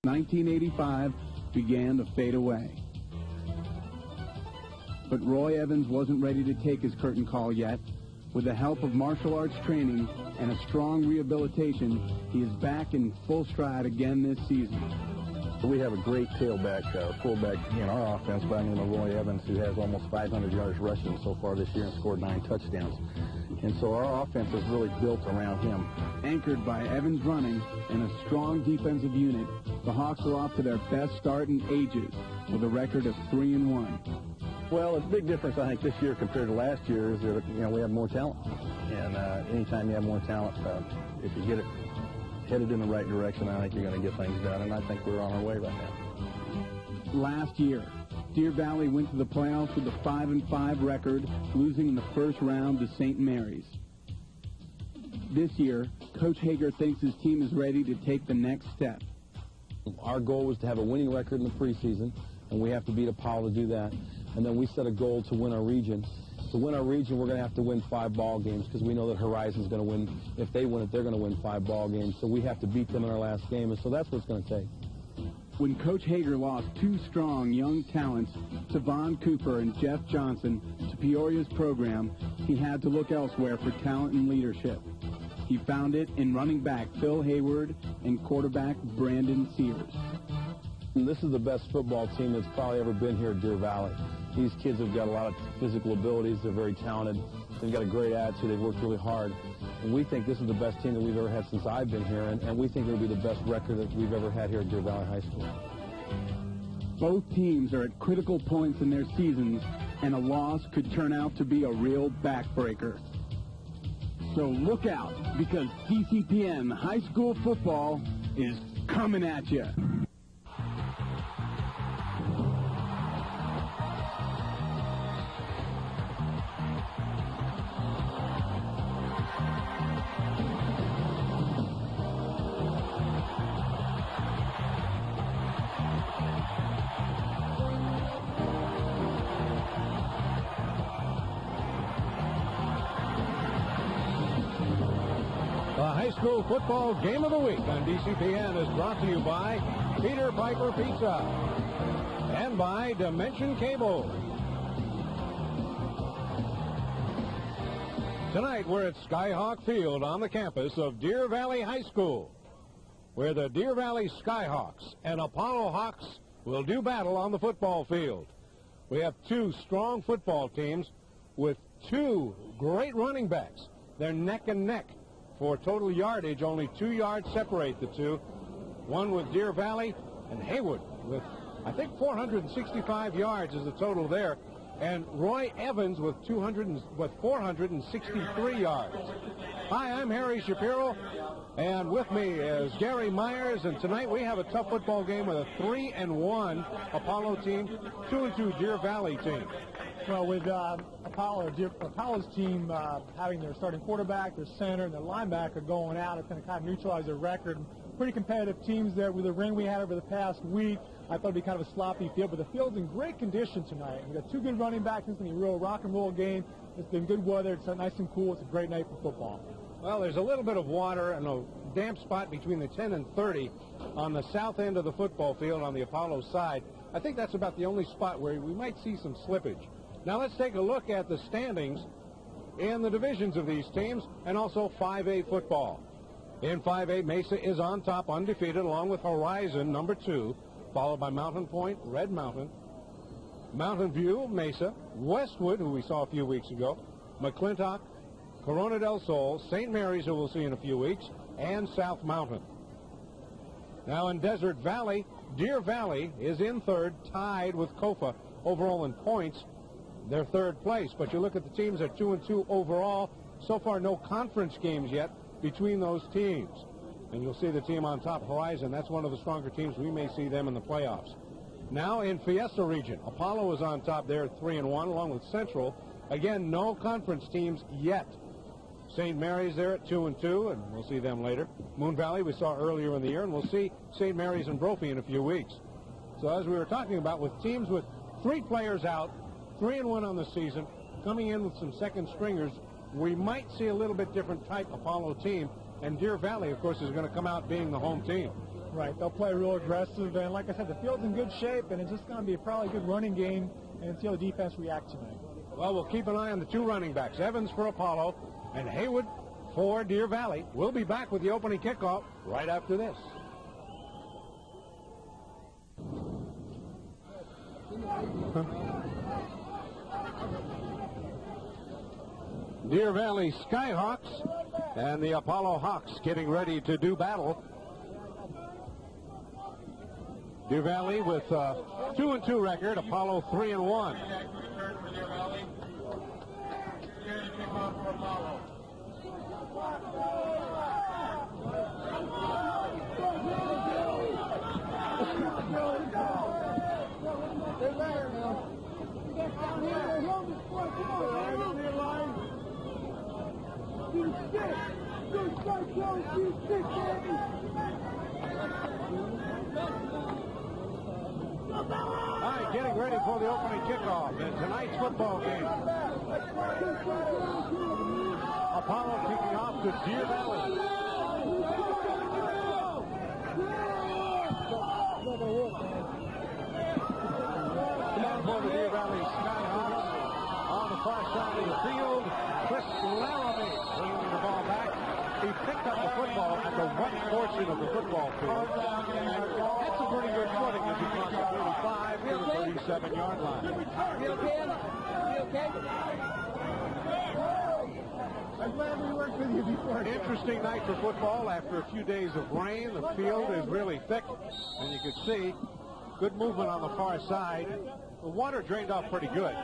1985 began to fade away. But Roy Evans wasn't ready to take his curtain call yet. With the help of martial arts training and a strong rehabilitation, he is back in full stride again this season. We have a great tailback, fullback in our offense by the name of Roy Evans, who has almost 500 yards rushing so far this year and scored 9 touchdowns. And so our offense is really built around him. Anchored by Evans running and a strong defensive unit, the Hawks are off to their best start in ages with a record of 3-1. Well, a big difference, I think, this year compared to last year is that, we have more talent. And anytime you have more talent, if you get it headed in the right direction, I think you're going to get things done, and I think we're on our way right now. Last year, Deer Valley went to the playoffs with a 5-5 record, losing in the first round to St. Mary's. This year, Coach Hager thinks his team is ready to take the next step. Our goal was to have a winning record in the preseason, and we have to beat Apollo to do that. And then we set a goal to win our region. To win our region, we're going to have to win 5 ball games because we know that Horizon's going to win. If they win it, they're going to win 5 ball games. So we have to beat them in our last game, and so that's what it's going to take. When Coach Hager lost 2 strong young talents, Tavon Cooper and Jeff Johnson, to Peoria's program, he had to look elsewhere for talent and leadership. He found it in running back Phil Hayward and quarterback Brandon Sears. And this is the best football team that's probably ever been here at Deer Valley. These kids have got a lot of physical abilities. They're very talented. They've got a great attitude. They've worked really hard. And we think this is the best team that we've ever had since I've been here, and we think it'll be the best record that we've ever had here at Deer Valley High School. Both teams are at critical points in their seasons, and a loss could turn out to be a real backbreaker. So look out, because DCPN high school football is coming at you. High school football game of the week on DCPN is brought to you by Peter Piper Pizza and by Dimension Cable. Tonight we're at Skyhawk Field on the campus of Deer Valley High School, where the Deer Valley Skyhawks and Apollo Hawks will do battle on the football field. We have 2 strong football teams with 2 great running backs. They're neck and neck. For total yardage, only 2 yards separate the two. One with Deer Valley and Haywood with, I think, 465 yards is the total there. And Roy Evans with 463 yards. Hi, I'm Harry Shapiro, and with me is Gary Myers. And tonight we have a tough football game with a 3-1 Apollo team, 2-2 Deer Valley team. Well, with Apollo's team having their starting quarterback, their center, and their linebacker going out, it's going to kind of neutralize their record. Pretty competitive teams there with the rain we had over the past week. I thought it'd be kind of a sloppy field, but the field's in great condition tonight. We've got 2 good running backs. It's going to be a real rock and roll game. It's been good weather. It's nice and cool. It's a great night for football. Well, there's a little bit of water and a damp spot between the 10 and 30 on the south end of the football field on the Apollo side. I think that's about the only spot where we might see some slippage. Now let's take a look at the standings in the divisions of these teams and also 5A football. In 5A, Mesa is on top, undefeated, along with Horizon, number 2, followed by Mountain Point, Red Mountain, Mountain View, Mesa, Westwood, who we saw a few weeks ago, McClintock, Corona del Sol, St. Mary's, who we'll see in a few weeks, and South Mountain. Now in Desert Valley, Deer Valley is in 3rd, tied with Kofa overall in points. They're 3rd place, but you look at the teams at 2-2 overall. So far, no conference games yet between those teams. And you'll see the team on top, Horizon. That's one of the stronger teams. We may see them in the playoffs. Now in Fiesta region, Apollo is on top there at 3-1, along with Central. Again, no conference teams yet. St. Mary's there at 2-2, and we'll see them later. Moon Valley we saw earlier in the year, and we'll see St. Mary's and Brophy in a few weeks. So as we were talking about, with teams with 3 players out, 3-1 on the season, coming in with some second stringers, we might see a little bit different type Apollo team. And Deer Valley, of course, is going to come out being the home team. Right, they'll play real aggressive, and like I said, the field's in good shape, and it's just going to be probably a good running game, and see how the defense reacts tonight. Well, we'll keep an eye on the two running backs, Evans for Apollo and Haywood for Deer Valley. We'll be back with the opening kickoff right after this. Deer Valley Skyhawks and the Apollo Hawks getting ready to do battle. Deer Valley with a 2-2 record, Apollo 3-1. All right, getting ready for the opening kickoff in tonight's football game. Apollo kicking off to Deer Valley. For the Deer Valley Skyhawks on the far side of the field, Chris Laramie bringing the ball back. He picked up the football at the right portion of the football field. That's a pretty good footing as he crossed the 35 to the 37-yard line. You okay? You okay? I'm glad we worked with you before. An interesting night for football. After a few days of rain, the field is really thick, and you can see good movement on the far side. The water drained off pretty good.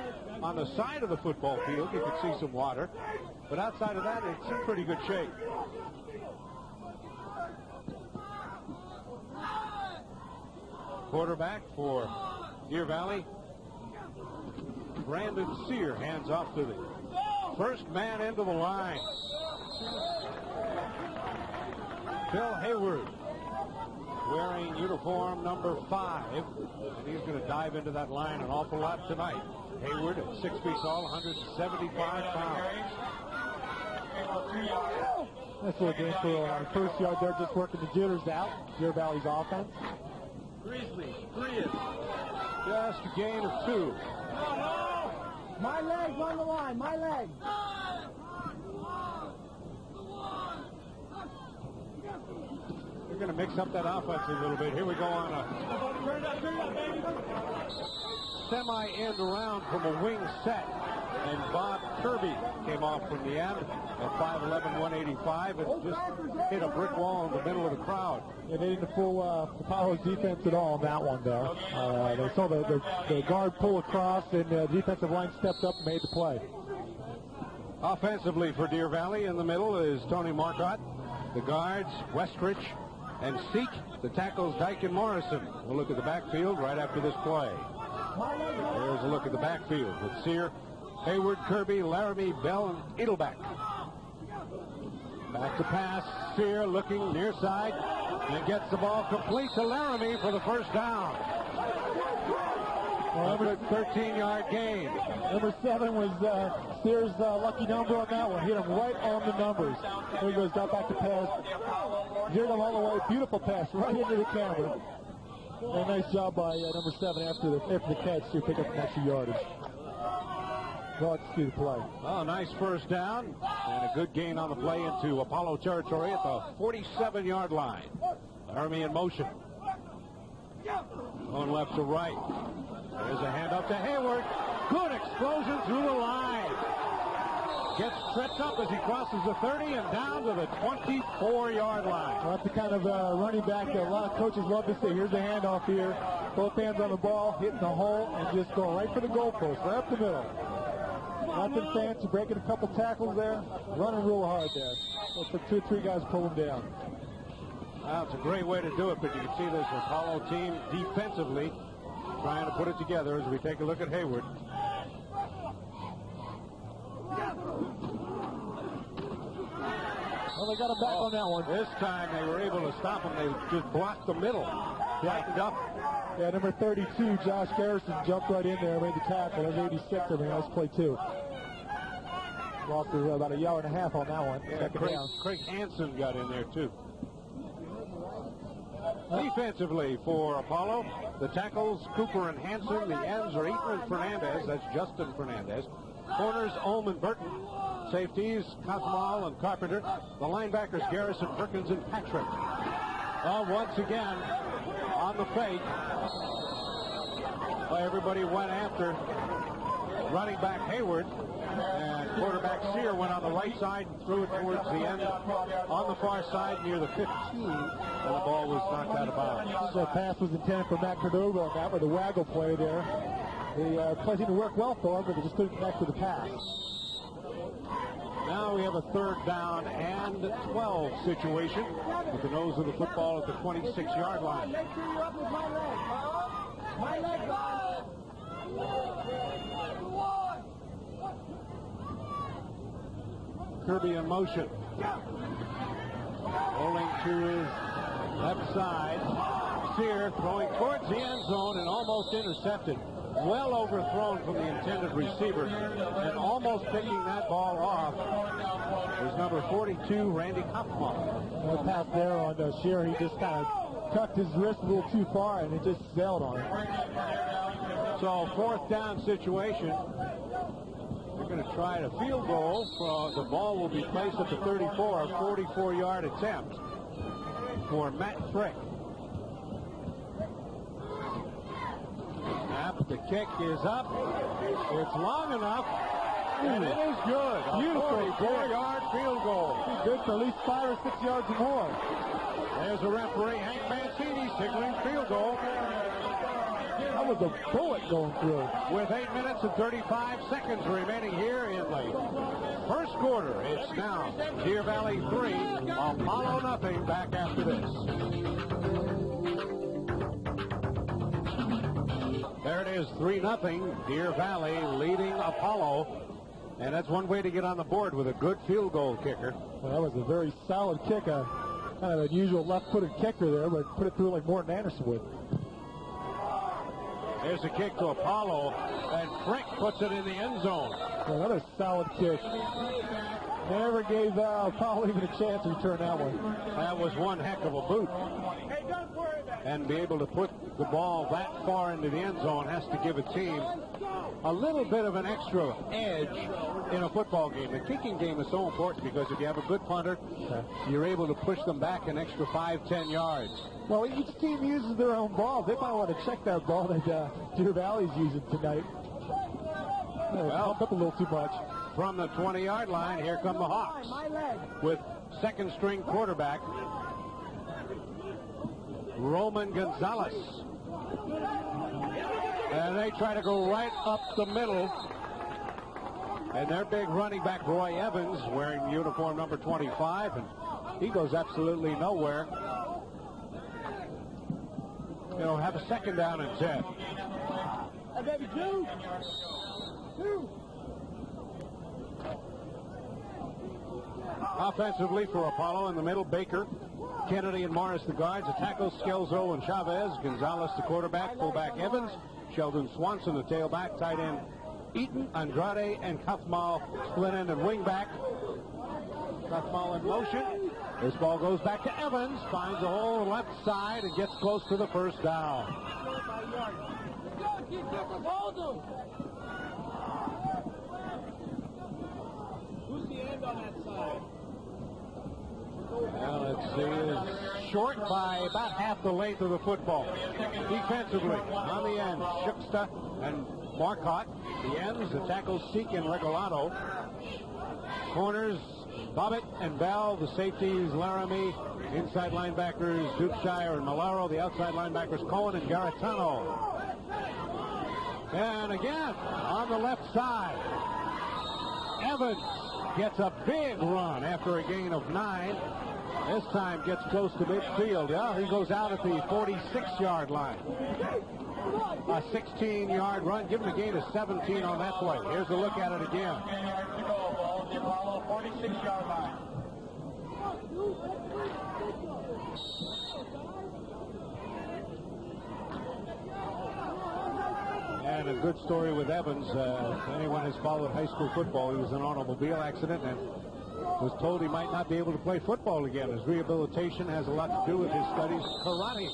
On the side of the football field, you can see some water, but outside of that, it's in pretty good shape. Quarterback for Deer Valley, Brandon Sear, hands off to the first man into the line. Phil Hayward, wearing uniform number 5, and he's going to dive into that line an awful lot tonight. Hayward at 6 feet tall, 175 pounds. That's a little game for on the first yard there, just working the jitters out. Deer Valley's offense. Grizzlies, Grizzlies. Just a gain of 2. My legs on the line, my legs. We're going to mix up that offense a little bit. Here we go on a semi-end around from a wing set. And Bob Kirby came off from the end at 5'11", 185, and just hit a brick wall in the middle of the crowd. Yeah, they didn't fool Apollo's defense at all on that one there. They saw the guard pull across, and the defensive line stepped up and made the play. Offensively for Deer Valley in the middle is Tony Marcotte. The guards, Westrich and Seek. The tackles, Dyke and Morrison. We'll look at the backfield right after this play. There's a look at the backfield with Sear, Hayward, Kirby, Laramie, Bell, and Edelbach. Back to pass. Sear looking near side and gets the ball complete to Laramie for the first down. A good 13-yard gain. Number 7 was Sear's lucky number on that one. Hit him right on the numbers. There he goes, drop back to pass. Zeroed him all the way. Beautiful pass right into the camera. And a nice job by number 7 after the catch to pick up an extra yardage. Well, let's see the play. Oh, nice first down and a good gain on the play into Apollo territory at the 47-yard line. Laramie in motion. Going left to right. There's a handoff to Hayward. Good explosion through the line. Gets tripped up as he crosses the 30 and down to the 24-yard line. Well, that's the kind of running back that a lot of coaches love to see. Here's the handoff here. Both hands on the ball, hitting the hole, and just going right for the goalpost, right up the middle. Nothing fancy, breaking a couple tackles there, running real hard there. Looks like 2 or 3 guys pull him down. Well, it's a great way to do it, but you can see this Apollo team defensively trying to put it together as we take a look at Hayward. Well, they got him back on that one. This time they were able to stop him. They just blocked the middle. Tightened up. Yeah, number 32, Josh Garrison, jumped right in there and made the tackle. That was 86. I mean, nice play, too. Lost about a yard and a half on that one. Yeah, Craig Hansen got in there, too. Defensively for Apollo, the tackles, Cooper and Hanson. The ends are Eaton and Fernandez. That's Justin Fernandez. Corners, Ulm and Burton. Safeties, Kathmal and Carpenter. The linebackers, Garrison, Perkins, and Patrick. Once again, on the fake. Everybody went after running back Hayward. And quarterback Sear went on the right side and threw it towards the end on the far side near the 15, and the ball was knocked out of bounds. The pass was intended for Matt Cordova on that with a waggle play there. The play seemed to work well for him, but they just couldn't connect with the pass. Now we have a 3rd down and 12 situation with the nose of the football at the 26-yard line. Make sure you're up with my leg. My leg, guys. Kirby in motion. Rolling to his left side. Sear throwing towards the end zone and almost intercepted. Well overthrown from the intended receiver. And almost picking that ball off was number 42, Randy Kaufman. No pass there on Sear. He just kind of tucked his wrist a little too far, and it just sailed on him. So 4th down situation. They're going to try a field goal. The ball will be placed at the 34, a 44-yard attempt for Matt Frick. The kick is up. It's long enough, and it is good. Beautiful 44-yard field goal. It's good for at least 5 or 6 yards or more. There's a referee, Hank Mancini, signaling field goal. That was a bullet going through. With 8 minutes and 35 seconds remaining here in the first quarter. It's now Deer Valley 3, Apollo nothing. Back after this. There it is, 3-0. Deer Valley leading Apollo. And that's one way to get on the board with a good field goal kicker. Well, that was a very solid kick. Kind of unusual left-footed kicker there, but put it through like Morton Anderson would. There's a kick to Apollo, and Frick puts it in the end zone. Another solid kick. Never gave Apollo even a chance to return that one. That was one heck of a boot. And be able to put the ball that far into the end zone has to give a team a little bit of an extra edge in a football game. The kicking game is so important because if you have a good punter, you're able to push them back an extra 5-10 yards. Well, each team uses their own ball. They might want to check that ball that Deer Valley's using tonight. Well, up a little too much. From the 20-yard line, here come the Hawks with second-string quarterback Roman Gonzalez. And they try to go right up the middle. And their big running back, Roy Evans, wearing uniform number 25, and he goes absolutely nowhere. They'll have a 2nd down and 10. Baby, two. Offensively for Apollo in the middle, Baker, Kennedy and Morris the guards, the tackles, Skelzo and Chavez, Gonzalez the quarterback, fullback Evans, Sheldon Swanson the tailback, tight end Eaton, Andrade, and Kathmal split end and wing back. Kathmal in motion. This ball goes back to Evans, finds a hole left side and gets close to the 1st down. Who's the end on that side? Well, let's see, it's short by about half the length of the football. Defensively, on the end, Shuksta and Marcotte. The ends, the tackles, Seek and Regalado. Corners, Bobbitt and Bell. The safeties, Laramie. Inside linebackers, Dukeshire and Malaro. The outside linebackers, Cohen and Garitano. And again, on the left side, Evans gets a big run after a gain of 9. This time gets close to midfield. Yeah, he goes out at the 46-yard line. A 16-yard run. Give him a gain of 17 on that play. Here's a look at it again. 46-yard line. And a good story with Evans. If anyone has followed high school football, he was in an automobile accident and was told he might not be able to play football again. His rehabilitation has a lot to do with his studies of karate.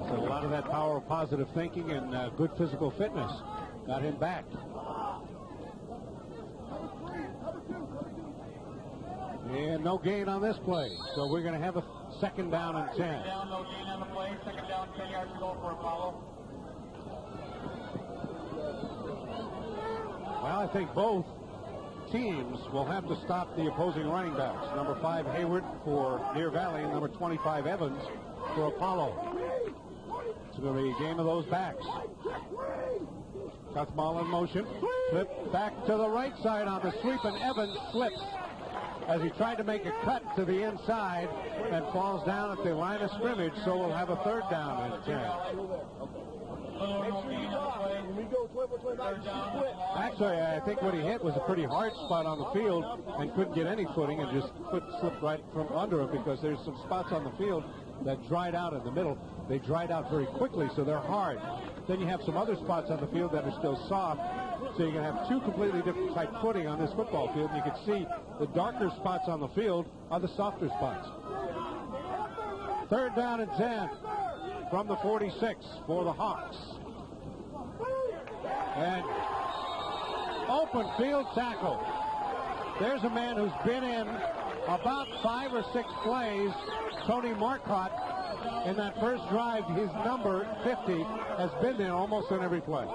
So a lot of that power of positive thinking and good physical fitness got him back. And no gain on this play. So we're going to have a second down and 10. Second down, no gain on the play. Second down, 10 yards to go for Apollo. Well, I think both teams will have to stop the opposing running backs. Number 5, Hayward for Deer Valley, and number 25, Evans for Apollo. It's going to be a game of those backs. Cuthball in motion. Flip back to the right side on the sweep, and Evans slips as he tried to make a cut to the inside and falls down at the line of scrimmage, so we'll have a third down and 10. Actually, I think what he hit was a pretty hard spot on the field and couldn't get any footing, and just slipped right from under it, because there's some spots on the field that dried out in the middle. They dried out very quickly, so they're hard. Then you have some other spots on the field that are still soft, so you can have two completely different type footing on this football field. And you can see the darker spots on the field are the softer spots. Third down and 10 from the 46 for the Hawks. And open field tackle. There's a man who's been in about 5 or 6 plays. Tony Marcotte, in that first drive, his number 50 has been there almost on every play.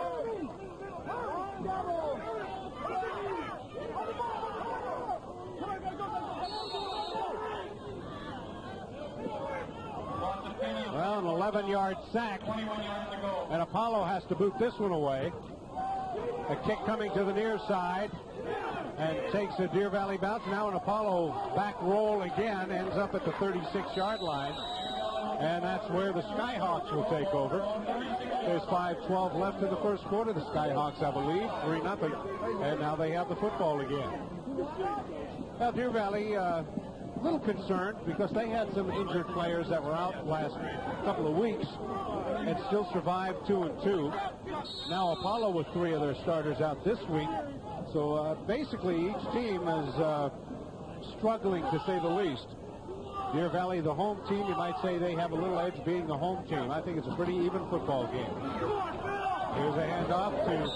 Well, an 11-yard sack, and Apollo has to boot this one away. A kick coming to the near side, and takes a Deer Valley bounce. Now an Apollo back roll again, ends up at the 36-yard line, and that's where the Skyhawks will take over. There's 5:12 left in the first quarter. The Skyhawks have a lead, 3-0, and now they have the football again. Now Deer Valley, a little concerned because they had some injured players that were out last couple of weeks and still survived 2-2. Now Apollo with 3 of their starters out this week. So basically each team is struggling, to say the least. Deer Valley, the home team, you might say they have a little edge being the home team. I think it's a pretty even football game. Here's a handoff to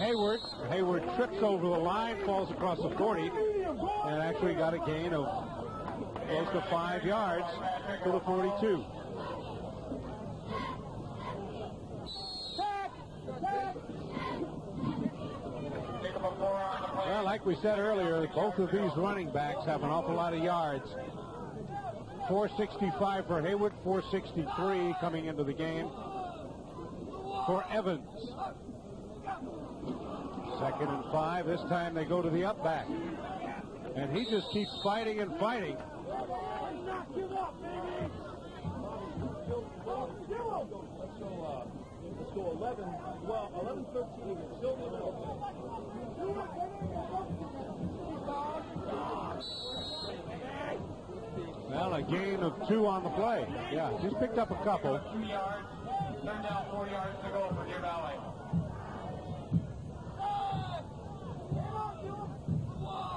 Hayward. Hayward trips over the line, falls across the 40, and actually got a gain of close to 5 yards to the 42. Well, like we said earlier, both of these running backs have an awful lot of yards. 465 for Hayward, 463 coming into the game for Evans. 2nd and 5. This time they go to the up back. And he just keeps fighting and fighting. Let's go 11, well, 11, 13, still in the middle. Well, a gain of 2 on the play. Yeah, just picked up a couple. 2 yards. Third down, 4 yards to go for Deer Valley.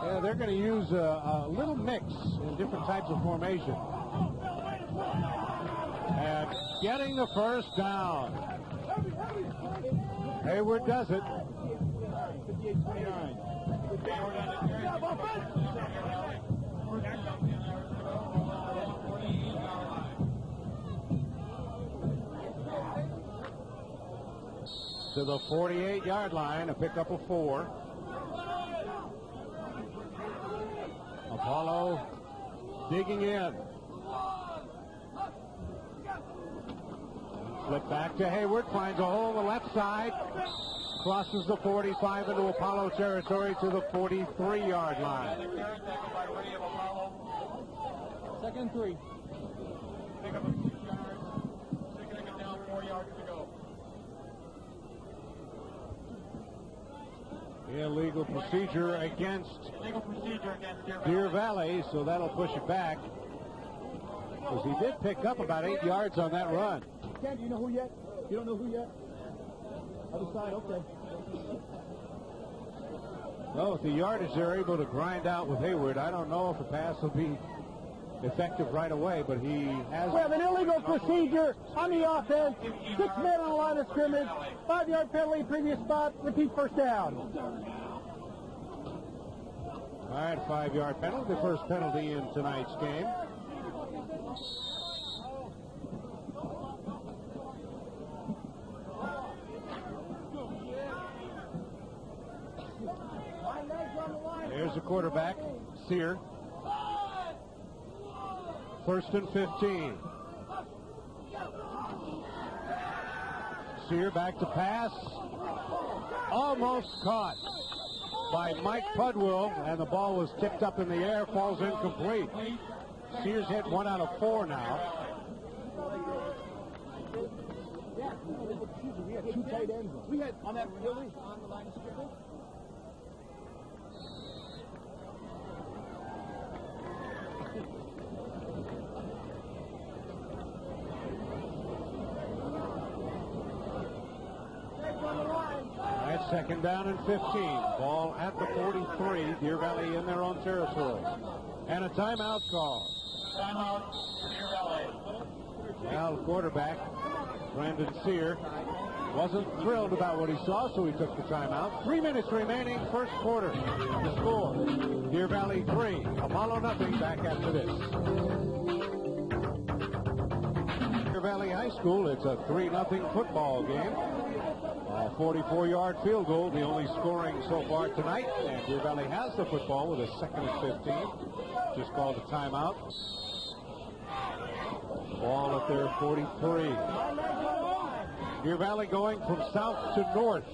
Yeah, they're going to use a little mix in different types of formation. And getting the first down. Hayward does it. 58-29. To the 48-yard line, a pickup of 4. Apollo digging in. Flip back to Hayward, finds a hole on the left side, crosses the 45 into Apollo territory to the 43-yard line. 2nd and 3. Pick up a 6 yards. Taking it down, 4 yards to go. Illegal procedure against Legal procedure against Deer Valley, so that'll push it back. Because he did pick up about 8 yards on that run. Ken, do you know who yet? You don't know who yet? Other side, okay. Well, with the yardage they're able to grind out with Hayward, I don't know if the pass will be effective right away, but he has... We have an illegal procedure on the offense. 6 men on the line of scrimmage. 5-yard penalty, previous spot. Repeat first down. All right, 5-yard penalty, the first penalty in tonight's game. There's the quarterback, Sear. 1st and 15. Sear back to pass. Almost caught by Mike Pudwill, and the ball was tipped up in the air, falls incomplete. Sears hit 1 out of 4 now. We had 2 tight ends. We had on that really on the line of scrimmage. That's 2nd down and 15. Ball at the 43. Deer Valley in their own territory. And a timeout call. Timeout, Deer Valley. Now the quarterback, Brandon Sear, wasn't thrilled about what he saw, so he took the timeout. 3 minutes remaining, first quarter. The score, Deer Valley 3, Apollo nothing. Back after this. Deer Valley High School, it's a 3-0 football game. A 44-yard field goal, the only scoring so far tonight. And Deer Valley has the football with a 2nd and 15. Just called a timeout. Ball at their 43. Deer Valley going from south to north.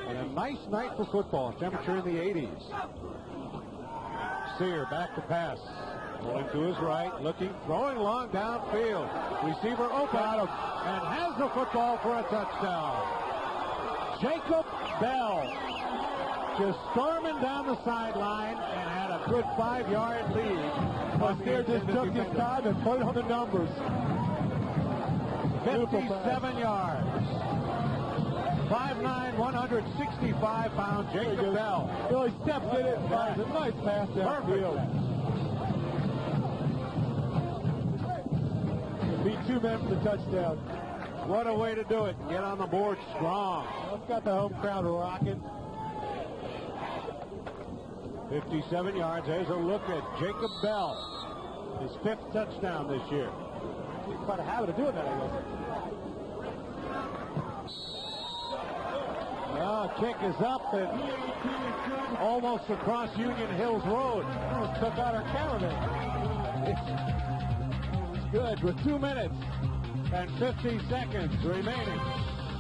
And a nice night for football. Temperature in the 80s. Sear back to pass. Rolling to his right, looking, throwing long downfield. Receiver open and has the football for a touchdown. Jacob Bell just storming down the sideline and had a good 5-yard lead. Sear just took his time and put on the numbers. 57 yards. 5'9", 165-pound Jacob Bell. Really stepped in it. Finds a nice pass downfield. Beat 2 men for the touchdown. What a way to do it. Get on the board strong. Let's got the home crowd rocking. 57 yards. There's a look at Jacob Bell. His 5th touchdown this year. He's quite a habit of doing that, I guess. Kick is up and almost across Union Hills Road. Took out our cameraman. It's good with 2 minutes and 50 seconds remaining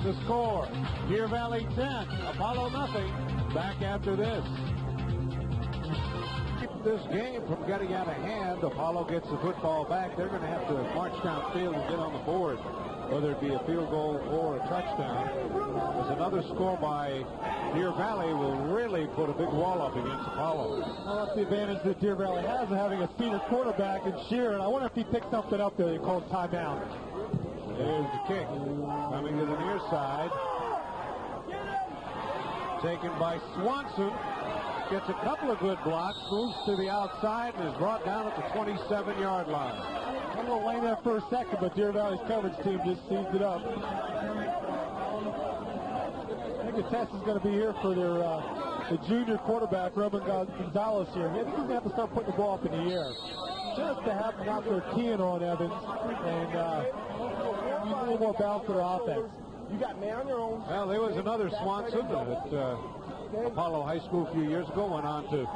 to score. Deer Valley 10, Apollo nothing. Back after this. Keep this game from getting out of hand. Apollo gets the football back. They're going to have to march downfield and get on the board, whether it be a field goal or a touchdown. As another score by Deer Valley will really put a big wall up against Apollo. Well, that's the advantage that Deer Valley has of having a senior quarterback in Sheeran. I wonder if he picked something up there. They called timeout. There's the kick. Coming to the near side. Taken by Swanson. Gets a couple of good blocks. Moves to the outside and is brought down at the 27-yard line. A little lane there for a second, but Deer Valley's coverage team just seized it up. I think the test is going to be here for their the junior quarterback, Roman Gonzalez here. He's going to have to start putting the ball up in the air. Just to have them out there keying on Evans and use a little more balance for their offense. You got man on your own. Well, there was another Swanson at Apollo High School a few years ago. Went on to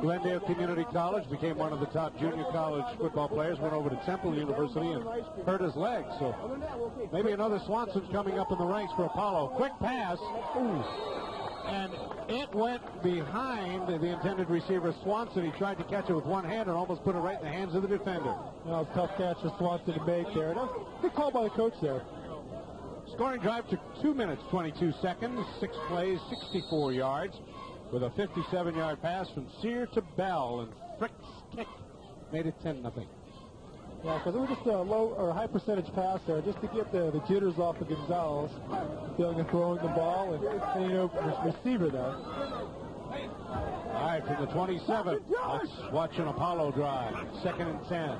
Glendale Community College, became one of the top junior college football players, went over to Temple University and hurt his leg. So maybe another Swanson's coming up in the ranks for Apollo. Quick pass. Ooh. And it went behind the intended receiver, Swanson. He tried to catch it with one hand and almost put it right in the hands of the defender. Well, it's a tough catch for Swanson to make there. Good call by the coach there. Scoring drive took 2 minutes, 22 seconds, 6 plays, 64 yards, with a 57-yard pass from Sear to Bell, and Frick's kick made it 10-0. Yeah, because it was just a low or high percentage pass there, just to get the jitters off of Gonzalez, feeling and throwing the ball, and receiver there. All right, from the 27, let's watch an Apollo drive. 2nd and 10.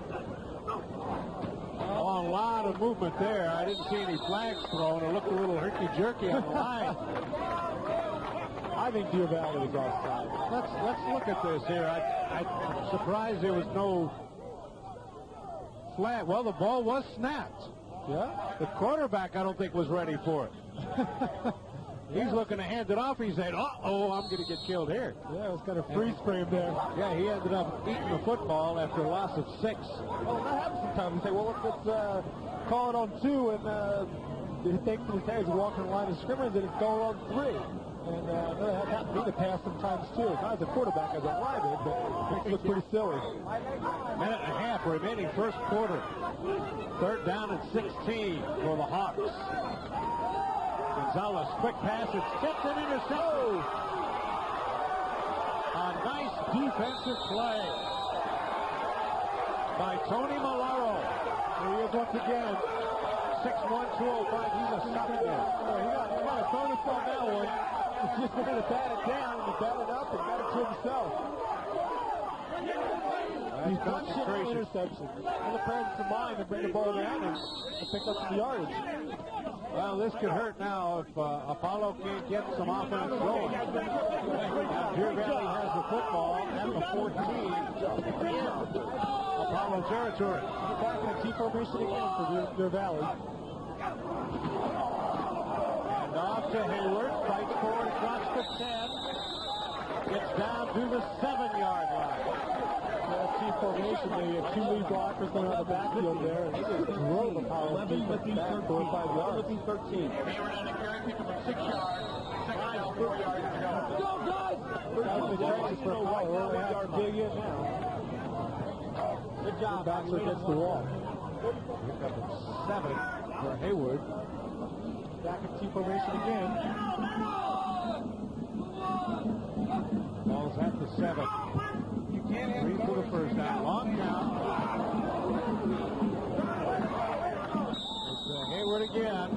Oh, a lot of movement there. I didn't see any flags thrown. It looked a little herky-jerky on the line. I think Deer Valley was offside. Let's look at this here. I'm surprised there was no flag. Well, the ball was snapped. Yeah? The quarterback, I don't think, was ready for it. He's looking to hand it off. He said, uh-oh, I'm going to get killed here. Yeah, it was kind of freeze frame there. Yeah, he ended up eating the football after a loss of 6. Well, that happens sometimes. You say, well, let's call it on 2, and he takes his hands and walking the line of scrimmage, and it's going on 3. And that happened to me in the past sometimes, too. Not as a quarterback, as a lineman, but it looks pretty silly. Minute and a half remaining first quarter. 3rd down and 16 for the Hawks. Gonzalez, quick pass, it's tipped and intercepted. A nice defensive play by Tony Malaro. Here he is once again. 6'1", 205, he's a sucker. He got a bonus on that one. He's just going to bat it down, and he batted up and got it to himself. He's done shit interception. And the presence of mind to bring the ball down and pick up some yardage. Well, this could hurt now if Apollo can't get some offense going. Now, Deer Valley has the football at the 14. Apollo territory. Back in a T formation again for Deer Valley. And off to Hayward. Fights forward across the 10. Gets down to the 7-yard line. T formation, they have 2 lead blockers going on the backfield there, and they just drove Apollo defense back 4 or 5 yards. Hayward 13. on the carry, pick up 6 yards. 2nd down, 4 yards to go. Go, guys! That's the chances for Apollo. They only have to dig in now. Good job. Backs against the wall. Pick up at 7 for Hayward. Back in T formation again. Ball's at the 7. 3 for the first down. Long count. It's Hayward again.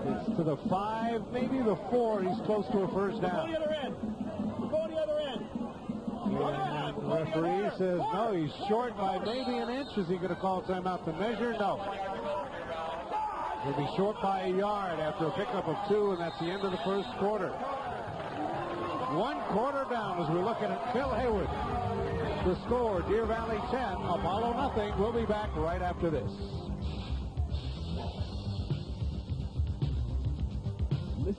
It's to the 5, maybe the 4. He's close to a first down. Go the other end. Go the other end. And the referee says no, he's short by maybe an inch. Is he going to call timeout to measure? No. He'll be short by a yard after a pickup of 2, and that's the end of the first quarter. 1 quarter down as we're looking at Phil Hayward. The score, Deer Valley 10, Apollo nothing. We'll be back right after this.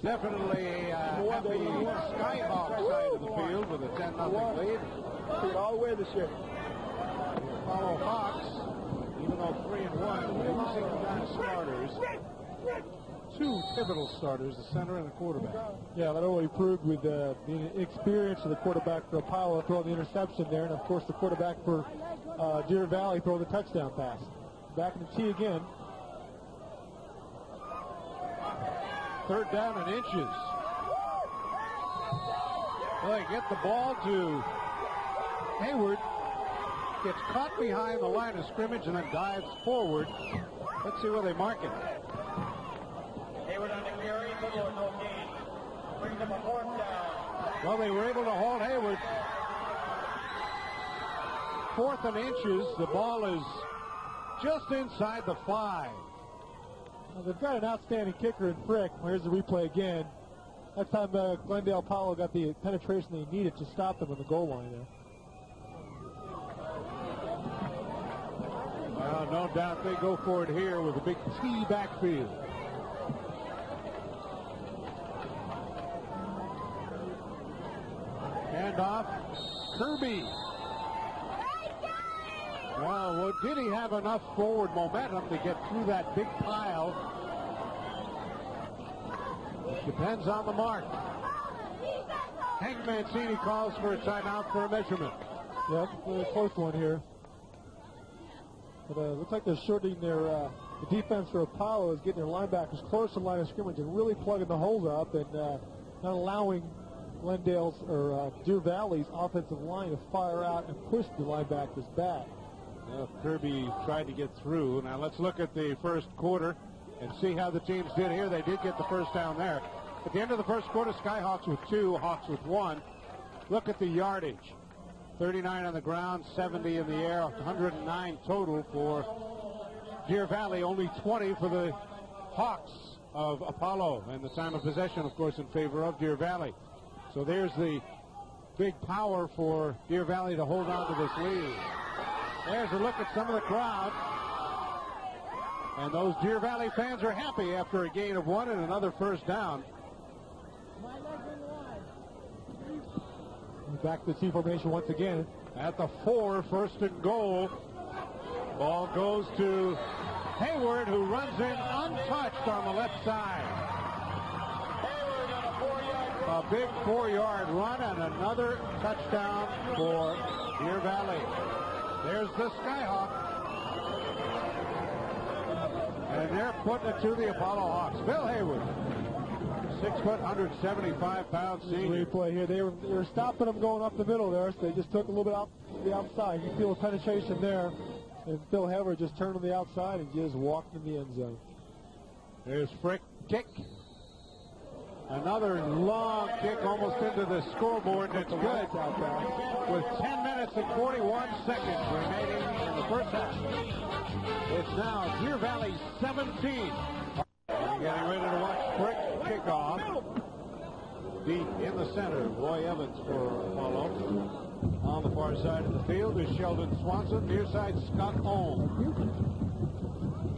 Definitely a happy Skyhawk side of the field with a 10-0 lead. Took all the way this year. Apollo Hawks, even though 3-1, losing starters. 2 pivotal starters, the center and the quarterback. Yeah, that already proved with the experience of the quarterback for Apollo throwing the interception there, and of course the quarterback for Deer Valley throwing the touchdown pass. Back in the T again. 3rd down and inches. Well, they get the ball to Hayward. Gets caught behind the line of scrimmage and then dives forward. Let's see where they mark it. Hayward on the carry, little or no gain. Brings up a 4th down. Well, they were able to hold Hayward. 4th and inches. The ball is just inside the 5. Well, they've got an outstanding kicker in Frick. Here's the replay again. That time Glendale Apollo got the penetration they needed to stop them on the goal line there. Well, no doubt they go for it here with a big T backfield. Handoff, Kirby. Well, did he have enough forward momentum to get through that big pile? Depends on the mark. Hank Mancini calls for a timeout for a measurement. Yep, a close one here. But looks like they're shortening their the defense for Apollo is getting their linebackers close to the line of scrimmage and really plugging the holes up and not allowing Deer Valley's offensive line to fire out and push the linebackers back. Well, Kirby tried to get through. Now let's look at the first quarter and see how the teams did here. They did get the first down there. At the end of the first quarter, Skyhawks with 2, Hawks with 1. Look at the yardage. 39 on the ground, 70 in the air, 109 total for Deer Valley, only 20 for the Hawks of Apollo. And the time of possession, of course, in favor of Deer Valley. So there's the big power for Deer Valley to hold on to this lead. There's a look at some of the crowd. And those Deer Valley fans are happy after a gain of 1 and another first down. Back to the T formation once again. At the 4, first and goal. Ball goes to Hayward, who runs in untouched on the left side. A big 4-yard run and another touchdown for Deer Valley. There's the Skyhawk. And they're putting it to the Apollo Hawks. Bill Hayward, 6 foot, 175-pound senior. Replay here. They were stopping them going up the middle there, so they just took a little bit out the outside. You feel the penetration there. And Phil Hayward just turned on the outside and just walked in the end zone. There's Frick kick. Another long kick almost into the scoreboard. That's good. With 10 minutes and 41 seconds remaining in the first half. It's now Deer Valley 17. Getting ready to watch Frick kick off. Deep in the center, Roy Evans for Apollo. On the far side of the field is Sheldon Swanson. Near side, Scott Holmes.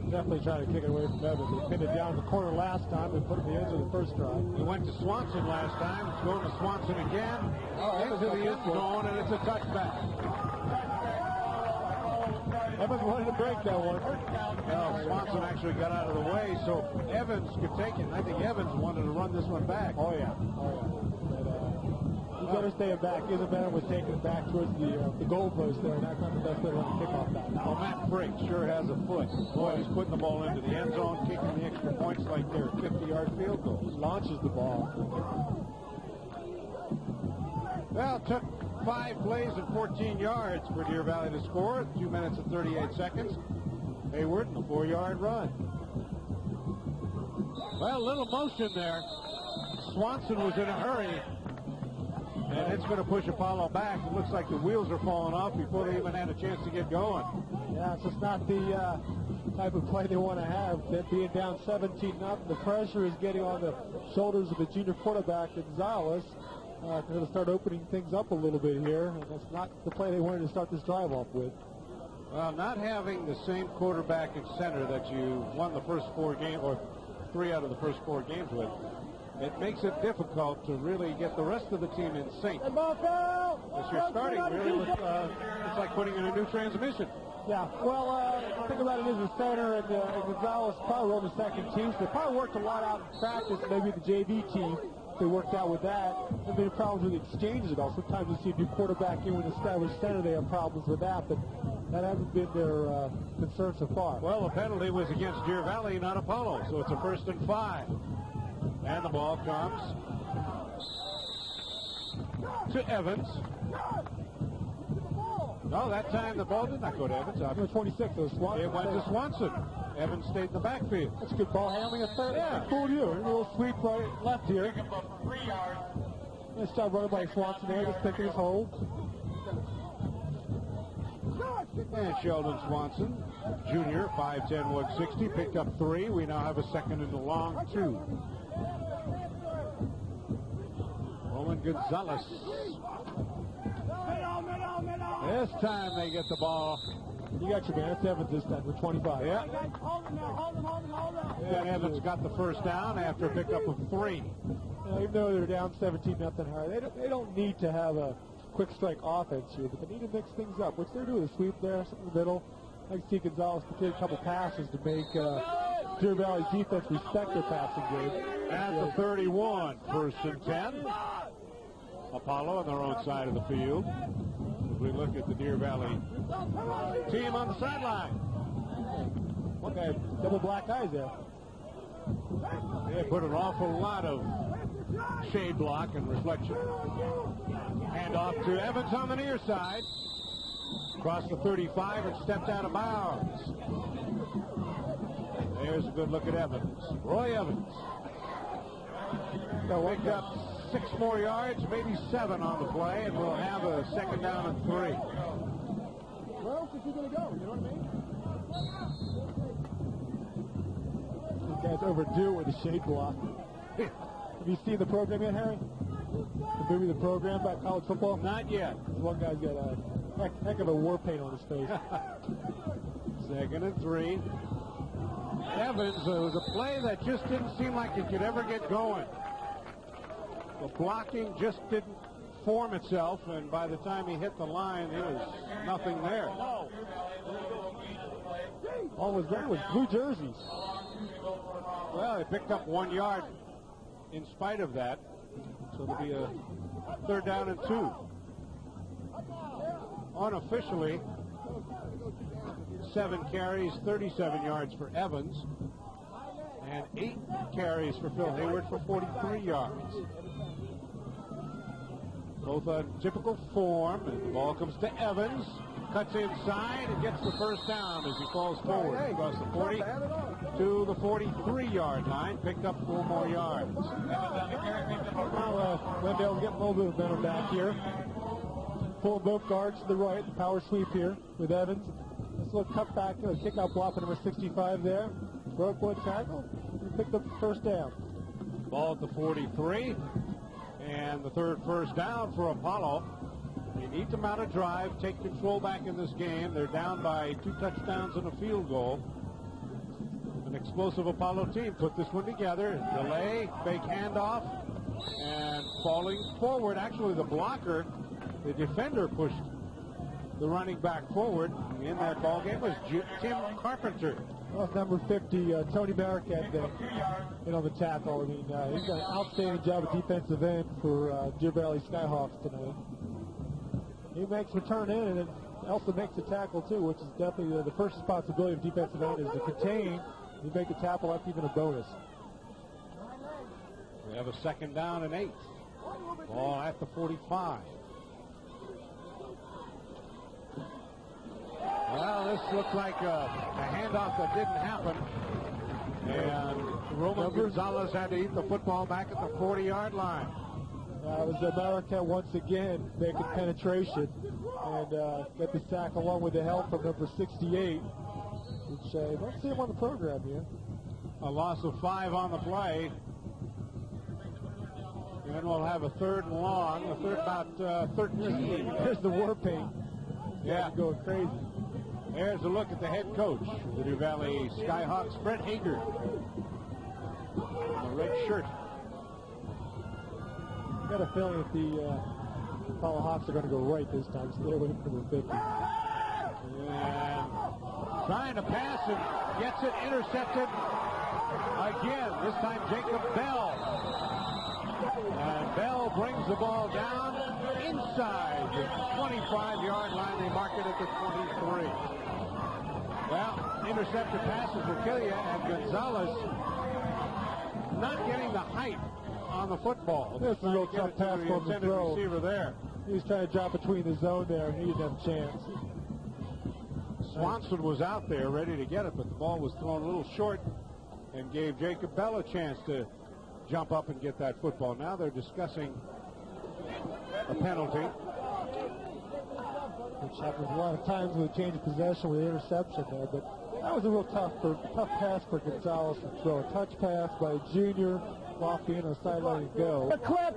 Definitely trying to kick it away from Evans. They pinned it down in the corner last time and put it in the edge of the first drive. He went to Swanson last time. It's going to Swanson again. Into the end zone, and it's a touchback. Evans wanted to break that one. Well, Swanson actually got out of the way, so Evans could take it. I think Evans wanted to run this one back. Oh, yeah. You better stay back. Isabella was taking it back towards the goalpost there, and that's not the best way to run the kickoff back. Well, Matt Frick sure has a foot. Boy, he's putting the ball into the end zone, kicking the extra points like they're 50-yard field goals. Launches the ball. Well, it took 5 plays and 14 yards for Deer Valley to score. 2 minutes and 38 seconds. Hayward, a 4-yard run. Well, a little motion there. Swanson was in a hurry. And it's going to push Apollo back. It looks like the wheels are falling off before they even had a chance to get going. Yeah, it's just not the type of play they want to have. Them being down 17-0. The pressure is getting on the shoulders of the junior quarterback, Gonzalez. They're going to start opening things up a little bit here. And that's not the play they wanted to start this drive off with. Well, not having the same quarterback and center that you won the first 4 games, or 3 out of the first 4 games with, it makes it difficult to really get the rest of the team in sync. Because you're starting really with, it's like putting in a new transmission. Yeah, well, the thing about it is the center and Gonzalez probably were on the second team, so they probably worked a lot out in practice, maybe the JV team. They worked out with that. And there are problems with exchanges at all. Sometimes you see a new quarterback in with an established center, they have problems with that, but that hasn't been their concern so far. Well, the penalty was against Deer Valley, not Apollo, so it's a 1st and 5. And the ball comes to Evans. No, that time the ball did not go to Evans. Number 26, it was Swanson. It went to Swanson. Evans stayed in the backfield. That's good ball handling at third. Yeah. Fooled you. A little sweep right, left here. Nice job running by Swanson there, just picking his hold. And Sheldon Swanson, junior, 5'10", 160, picked up 3. We now have a second and a long 2. Roman Gonzalez. This time they get the ball. You got your man. It's Evans this time with 25. Yeah. And Evans got the first down after a pickup of 3. Even though they're down 17-0 high, they don't need to have a quick strike offense here, but they need to mix things up, which they're doing. A sweep there, something in the middle. I can see Gonzalez complete a couple passes to make Deer Valley's defense respect their passing game. At the 31, 1st and 10. Apollo on their own side of the field. As we look at the Deer Valley team on the sideline. One guy, double black eyes there. They put an awful lot of shade block and reflection. Hand off to Evans on the near side. Crossed the 35 and stepped out of bounds. There's a good look at Evans. Roy Evans. Picked up 6 more yards, maybe 7 on the play, and we'll have a second down and 3. Where else is he going to go? You know what I mean? These guys overdue with the shade block. Have you seen the program yet, Harry? The movie, The Program, about college football? Not yet. One guy's got a heck of a war paint on his face. Second and 3. Evans, it was a play that just didn't seem like it could ever get going. The blocking just didn't form itself, and by the time he hit the line, there was nothing there. All was there was blue jerseys. Well, they picked up 1 yard in spite of that, so it'll be a third down and 2. Unofficially, 7 carries, 37 yards for Evans, and 8 carries for Phil Hayward for 43 yards. Both on typical form, and the ball comes to Evans, cuts inside and gets the first down as he falls forward across the 40 to the 43-yard line, picked up 4 more yards. Well, Wendell getting a little bit of momentum back here. Pull both guards to the right, power sweep here with Evans. This little cutback, kick-out block for number 65 there. Broke one tackle, and picked up the first down. Ball at the 43, and the third first down for Apollo. They need to mount a drive, take control back in this game. They're down by 2 touchdowns and a field goal. An explosive Apollo team put this one together. Delay, fake handoff, and falling forward. Actually, the blocker, the defender, pushed the running back forward. In that ball game was Tim Carpenter. Well, number 50, Tony Barricade, in on the tackle. I mean, he's got an outstanding job at defensive end for Deer Valley Skyhawks tonight. He makes return in, and then also makes the tackle too, which is definitely the first responsibility of defensive end is to contain. You make the tackle, that's even a bonus. We have a second down and 8. Ball at the 45. Well, this looked like a handoff that didn't happen. And Roman Gonzalez had to eat the football back at the 40-yard line. It was America once again making penetration and get the sack along with the help from number 68, which I don't see him on the program here. A loss of 5 on the play. And we'll have a third and long, a third about 13. There's the war paint. Yeah, going crazy. There's a look at the head coach of the Deer Valley Skyhawks, Brett Hager. The red shirt. I've got a feeling that the Apollo Hawks are going to go right this time, so they're waiting for the 50. And trying to pass and gets it intercepted again. This time Jacob Bell. And Bell brings the ball down inside the 25-yard line. They mark it at the 23. Well, intercepted passes will kill you, and Gonzalez not getting the height on the football. This is a real tough pass for the throw. Receiver there. He was trying to drop between the zone there, and he didn't have a chance. Swanson was out there ready to get it, but the ball was thrown a little short and gave Jacob Bell a chance to jump up and get that football. Now they're discussing a penalty. Which happens a lot of times with a change of possession with interception there, but that was a real tough pass for Gonzalez to throw. A touch pass by a junior, off the end of the sideline and go. The clip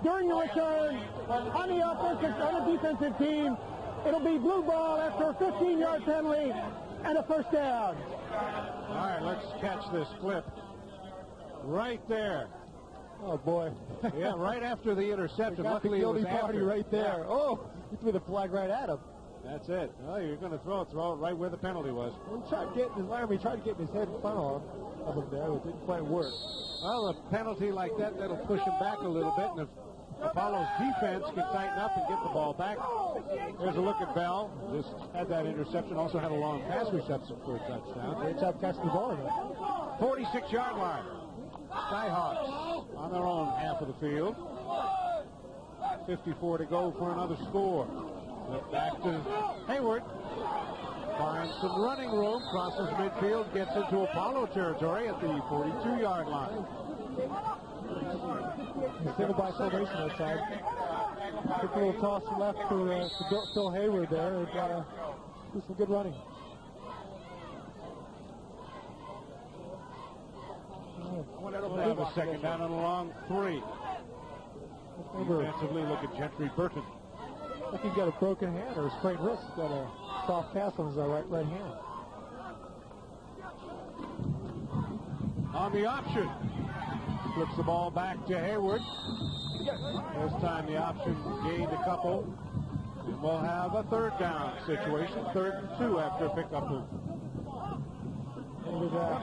during the return on the offensive, on the defensive team, it'll be blue ball after a 15-yard penalty and a first down. All right, let's catch this clip. Right there. Oh, boy. Yeah, right after the interception. Luckily, the it was guilty party after. right there. Yeah. Oh, he threw the flag right at him. That's it. Well, you're going to throw it right where the penalty was. He tried to get in his head in front of him there, but it didn't quite work. Well, a penalty like that, that'll push him back a little bit, and if Apollo's defense can tighten up and get the ball back. There's a look at Bell. Just had that interception, also had a long pass reception for a touchdown. Great job catching the ball. 46-yard line. Skyhawks on their own half of the field. 54 to go for another score. Back to Hayward. Finds some running room, crosses midfield, gets into Apollo territory at the 42-yard line. Single by formation that side. Took a little toss left for Phil Hayward there. They've got to do some good running. We'll have a second down and a long 3. Defensively, look at Gentry Burton. I think he's got a broken hand or a sprained wrist. He's got a soft cast on his right hand. On the option. Flips the ball back to Hayward. This time the option gained a couple. And we'll have a third down situation. 3rd and 2 after a pickup of...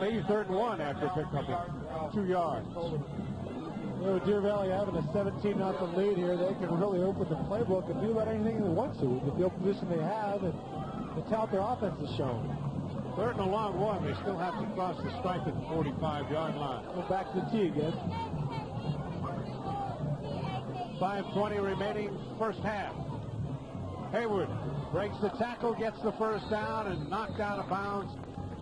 maybe 3rd and 1 after a pickup of 2 yards. You know, Deer Valley having a 17-0 lead here, they can really open the playbook and do about anything they want to with the position they have and the talent their offense has shown. 3rd and a long 1. They still have to cross the stripe at the 45-yard line. Go back to the tee again. 5:20 remaining first half. Hayward breaks the tackle, gets the first down, and knocked out of bounds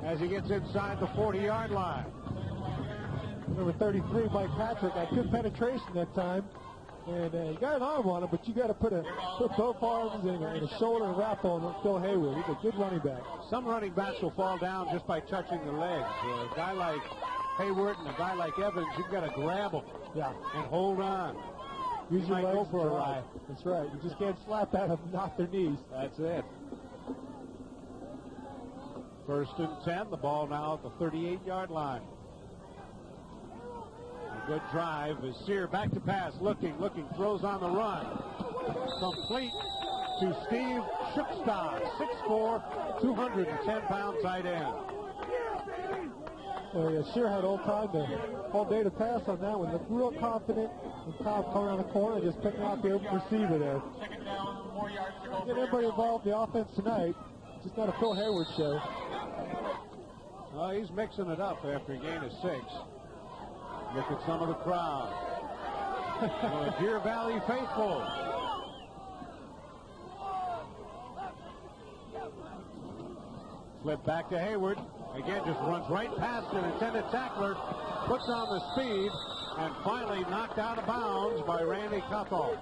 as he gets inside the 40-yard line. Number 33, Mike Patrick, had good penetration that time. And you got an arm on him, but you got to put both arms and a shoulder and wrap on Phil Hayward. He's a good running back. Some running backs will fall down just by touching the legs. A guy like Hayward and a guy like Evans, you've got to grab them and hold on. Use your legs for a ride. That's right. You just can't slap at them and knock their knees. That's it. 1st and 10. The ball now at the 38-yard line. A good drive. Sear back to pass. Looking, throws on the run. Complete to Steve Schupstad. 6'4", 210-pound tight end. Well, yeah, Sear had all day to pass on that one. Looked real confident. And Cobb coming on the corner, just picking out the open receiver there. Get everybody involved in the offense tonight. Just not a Phil Hayward show. Well, he's mixing it up after a gain of 6. Look at some of the crowd. Deer Valley faithful. Flip back to Hayward. Again, just runs right past an intended tackler. Puts on the speed. And finally knocked out of bounds by Randy Cuthall.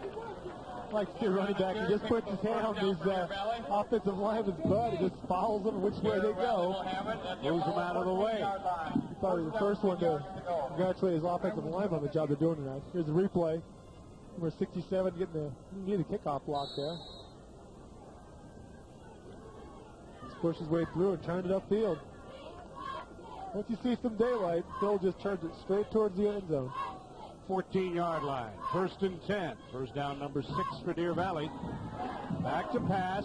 Like to see a running back, he just puts his hand on his offensive lineman's butt and just follows them which way they go. Moves them out of the way. He probably the first one to congratulate his offensive lineman on the job they're doing tonight. Here's the replay. Number 67 getting the kickoff block there. Just pushed his way through and turned it upfield. Once you see some daylight, Phil just turns it straight towards the end zone. 14-yard line. 1st and 10. First down number 6 for Deer Valley. Back to pass.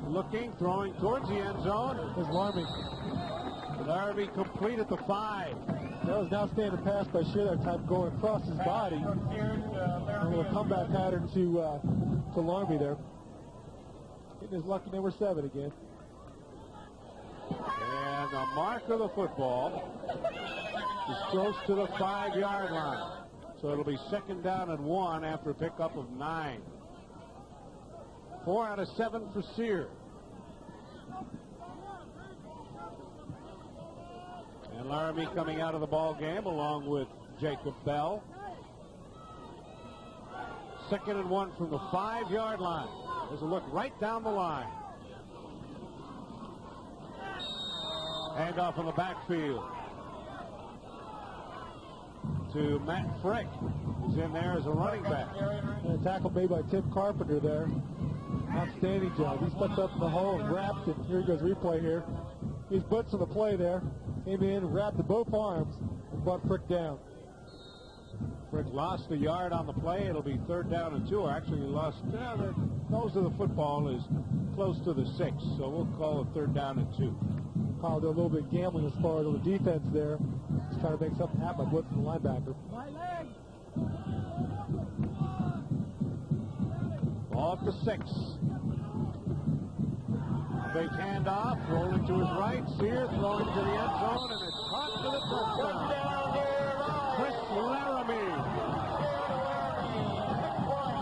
Looking, throwing towards the end zone. There's Larmy. Larmy complete at the 5. That was an outstanding pass by Shear that time going across his body. A little comeback pattern to Larmy there. Getting his lucky number 7 again. And the mark of the football is close to the 5-yard line. So it'll be 2nd down and 1 after a pickup of 9. 4 out of 7 for Sear. And Laramie coming out of the ball game along with Jacob Bell. 2nd and 1 from the 5-yard line. There's a look right down the line. Handoff in the backfield to Matt Frick, who's in there as a running back. And a tackle made by Tim Carpenter there. Outstanding job. He stepped up in the hole and wrapped it. Here he goes, replay here. He's blitzing the play there. Came in, wrapped the both arms, and brought Frick down. Frick lost a yard on the play. It'll be 3rd down and 2. Actually, he lost, the nose of the football is close to the 6, so we'll call it 3rd down and 2. Kyle did a little bit of gambling as far as the defense there. Just trying to make something happen by blitzing the linebacker. Ball at the 6. Big handoff, rolling to his right. Sear throwing to the end zone, and it's caught for the touchdown. Chris Laramie.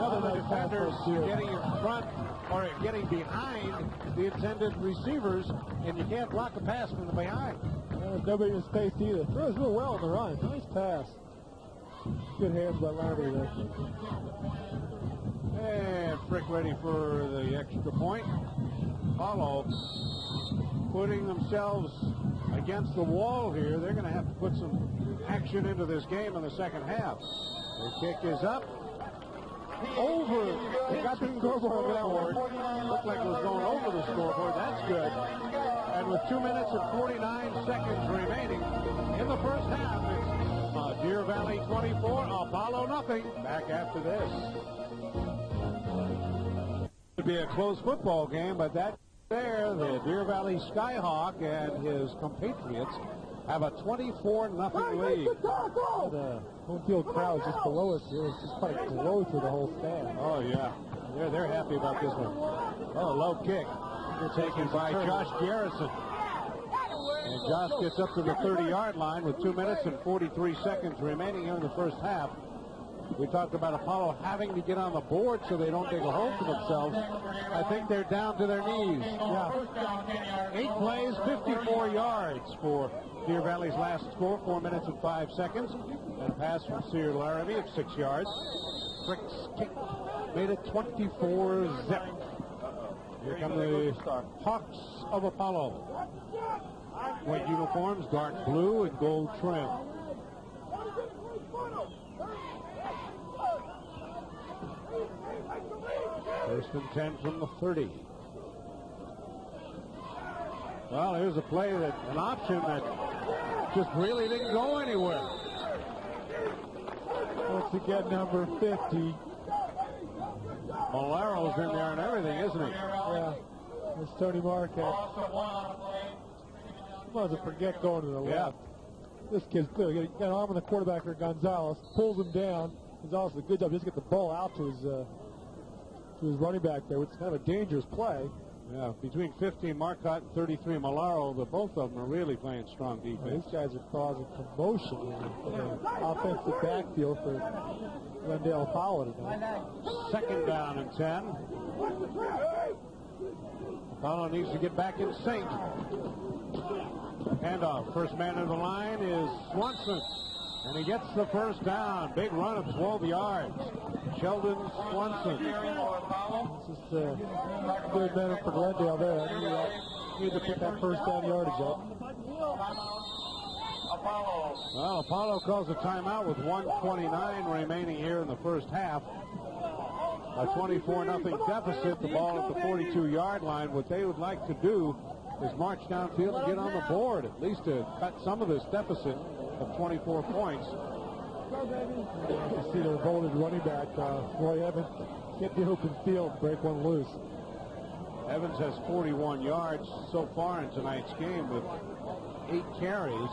Another nice defenders getting in front or getting behind the intended receivers, and you can't block a pass from the behind. There's nobody in space either. Throws real well on the run. Nice pass. Good hands by Larry there. And Frick ready for the extra point. Apollo putting themselves against the wall here. They're going to have to put some action into this game in the second half. The kick is up. Over. He got the scoreboard. Looked like it was going over the scoreboard. That's good. And with 2 minutes and 49 seconds remaining in the first half, it's Deer Valley 24, Apollo nothing. Back after this. It'd be a close football game, but that there, the Deer Valley Skyhawk and his compatriots have a 24-0 lead. The home field crowd just below us here is just quite a glow through the whole stand. Oh, yeah. They're happy about this one. Oh, low kick. Taken by Josh Garrison. And Josh gets up to the 30-yard line with 2 minutes and 43 seconds remaining here in the first half. We talked about Apollo having to get on the board so they don't dig a hole for themselves. I think they're down to their knees. Yeah. 8 plays, 54 yards for Deer Valley's last score, 4 minutes and 5 seconds. And a pass from Sear Laramie of 6 yards. Frick's kick made it 24-0. Here come the Hawks of Apollo. White uniforms, dark blue and gold trim. First and 10 from the 30. Well, here's a play that, an option that just really didn't go anywhere. Once again, number 50. Molaro's in there and everything, isn't he? Yeah. It's Tony Marquette. He doesn't forget going to the left. This kid's clear. He got an arm on the quarterback here, Gonzalez. Pulls him down. Gonzalez does a good job just to get the ball out to his running back there, which is kind of a dangerous play. Yeah, between 15 Marcotte and 33 Molaro, both of them are really playing strong defense. These guys are causing commotion in the offensive backfield for Glendale Apollo tonight. Second down and 10. Apollo needs to get back in sync. Handoff. First man of the line is Swanson. And he gets the first down. Big run of 12 yards. Sheldon Swanson. This is good momentum for Glendale there. He need to put that first down yardage up. Well, Apollo calls a timeout with 1:29 remaining here in the first half. A 24-0 deficit. The ball at the 42-yard line. What they would like to do is march downfield and get on the board, at least to cut some of this deficit of 24 points. You see the revolted running back, Roy Evans, get the open field, break one loose. Evans has 41 yards so far in tonight's game with 8 carries.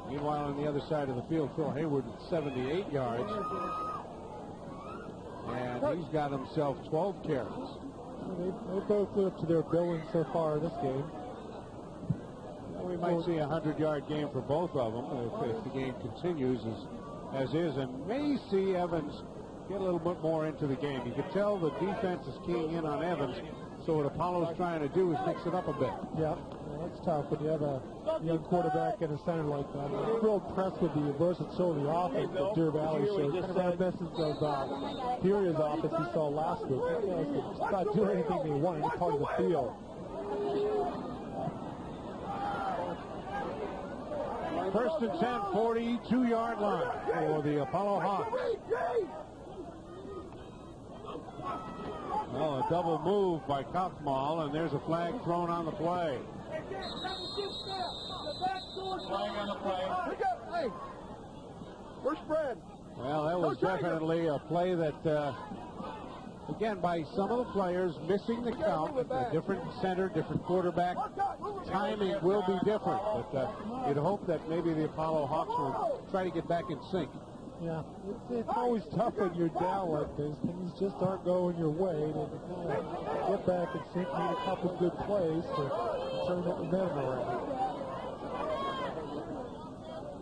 Meanwhile, on the other side of the field, Phil Hayward with 78 yards. And he's got himself 12 carries. They both live up to their billing so far in this game. We might see a 100-yard game for both of them if the game continues as is, and may see Evans get a little bit more into the game. You can tell the defense is keying in on Evans, so what Apollo's trying to do is mix it up a bit. Yeah, that's tough when you have a young quarterback and a center like that. I'm real impressed with the versatility of the offense that Deer Valley shows. Kind of reminiscent of Peoria's offense we saw last week. They guys could just not do anything they want, any part of the field. First and 10, 42-yard line for the Apollo Hawks. Well, a double move by Kaufmal, and there's a flag thrown on the play. Flag on the play. Hey, we're spread. Well, that was definitely a play that, again, by some of the players missing the count. A different center, different quarterback. Timing will be different, but you'd hope that maybe the Apollo Hawks will try to get back in sync. Yeah, it's always tough when you're down like this. Things just aren't going your way. To get back in sync, need a couple good plays to turn that momentum around.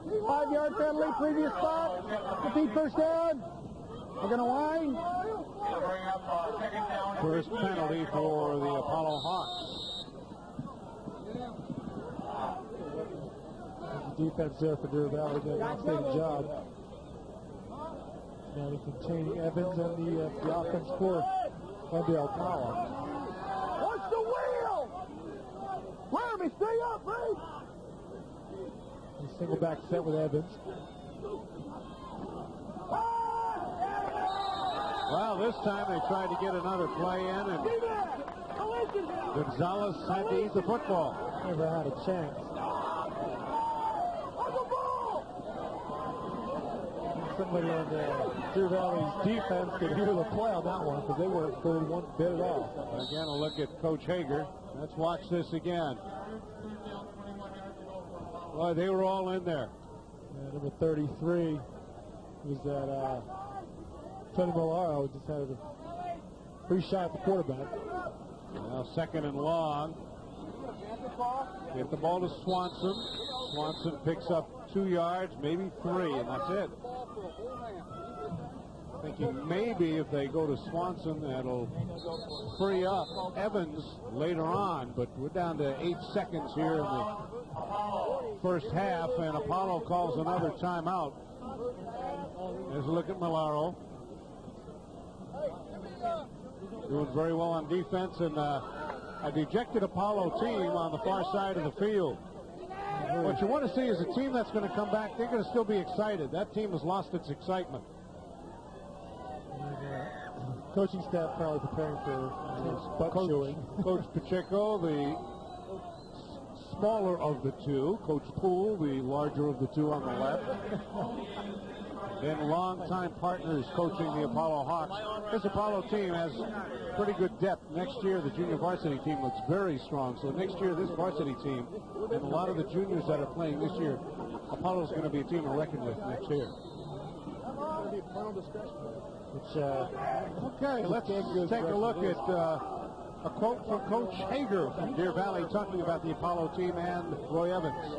5-yard penalty, previous spot. Defeat first down. We're going to line. First penalty for the Apollo Hawks. The defense there for Deer Valley did an outstanding job. Now they containing Evans and the offense for Glendale Power. Watch the wheel! Laramie, stay up, Ray! Single back set with Evans. Well, this time they tried to get another play in, and Gonzalez had to eat the football. Never had a chance. Somebody on Deer Valley's defense could hear the play on that one because they weren't fully one bit at all. Again, a look at Coach Hager. Let's watch this again. Well, they were all in there. Number 33 was that Tony Malaro just had a free shot at the quarterback. Now second and long. Get the ball to Swanson. Swanson picks up 2 yards, maybe 3, and that's it. Thinking maybe if they go to Swanson, that'll free up Evans later on, but we're down to 8 seconds here in the first half, and Apollo calls another timeout. There's a look at Malaro. Doing very well on defense, and a dejected Apollo team on the far side of the field. What you want to see is a team that's going to come back. They're going to still be excited. That team has lost its excitement. Coaching staff probably preparing for Coach Pacheco, the smaller of the two. Coach Poole, the larger of the two on the left. And longtime partners coaching the Apollo Hawks. This Apollo team has pretty good depth. Next year, the junior varsity team looks very strong. So next year, this varsity team and a lot of the juniors that are playing this year, Apollo's going to be a team to reckon with next year. Okay, let's take a look at a quote from Coach Hager from Deer Valley talking about the Apollo team and Roy Evans.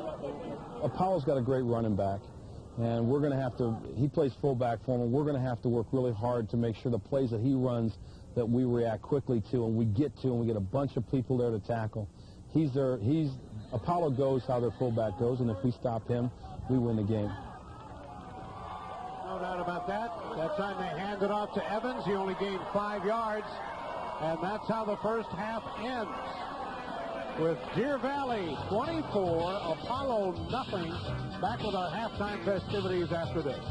Apollo's got a great running back, and we're going to have to, he plays fullback for him, and we're going to have to work really hard to make sure the plays that he runs that we react quickly to and we get to, and we get a bunch of people there to tackle. Apollo goes how their fullback goes, and if we stop him, we win the game. No doubt about that. That time they hand it off to Evans. He only gained 5 yards. And that's how the first half ends. With Deer Valley 24, Apollo nothing. Back with our halftime festivities after this.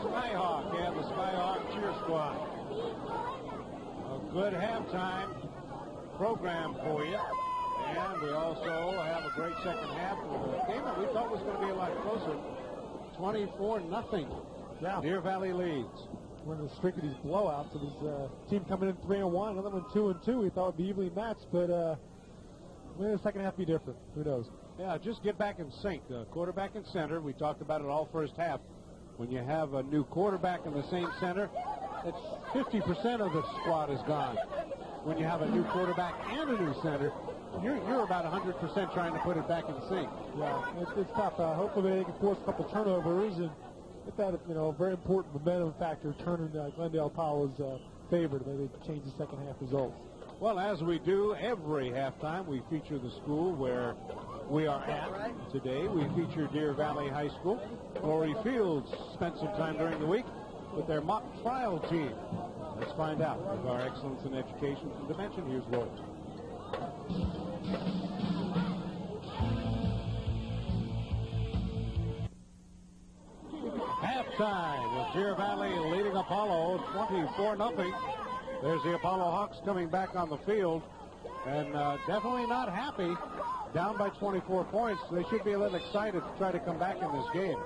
Skyhawk and the Skyhawk cheer squad. A good halftime program for you. And we also have a great second half of a game that we thought was going to be a lot closer. 24-0. Yeah. Deer Valley leads. We're in the streak of these blowouts. So this team coming in 3-1, another one 2-2. We thought would be evenly matched, but maybe the second half be different. Who knows? Yeah, just get back in sync. Quarterback and center. We talked about it all first half. When you have a new quarterback in the same center, it's 50% of the squad is gone. When you have a new quarterback and a new center, you're about 100% trying to put it back in sync. Yeah, it's tough. Hopefully they can force a couple turnovers and get that, a very important momentum factor turning Glendale Apollo's favor. They change the second half results. Well, as we do every halftime, we feature the school where we are at today. We feature Deer Valley High School. Lori Fields spent some time during the week with their mock trial team. Let's find out. With our Excellence in Education Dimension, here's Lori. Halftime with Deer Valley leading Apollo 24-0. There's the Apollo Hawks coming back on the field, and definitely not happy. Down by 24 points. They should be a little excited to try to come back in this game.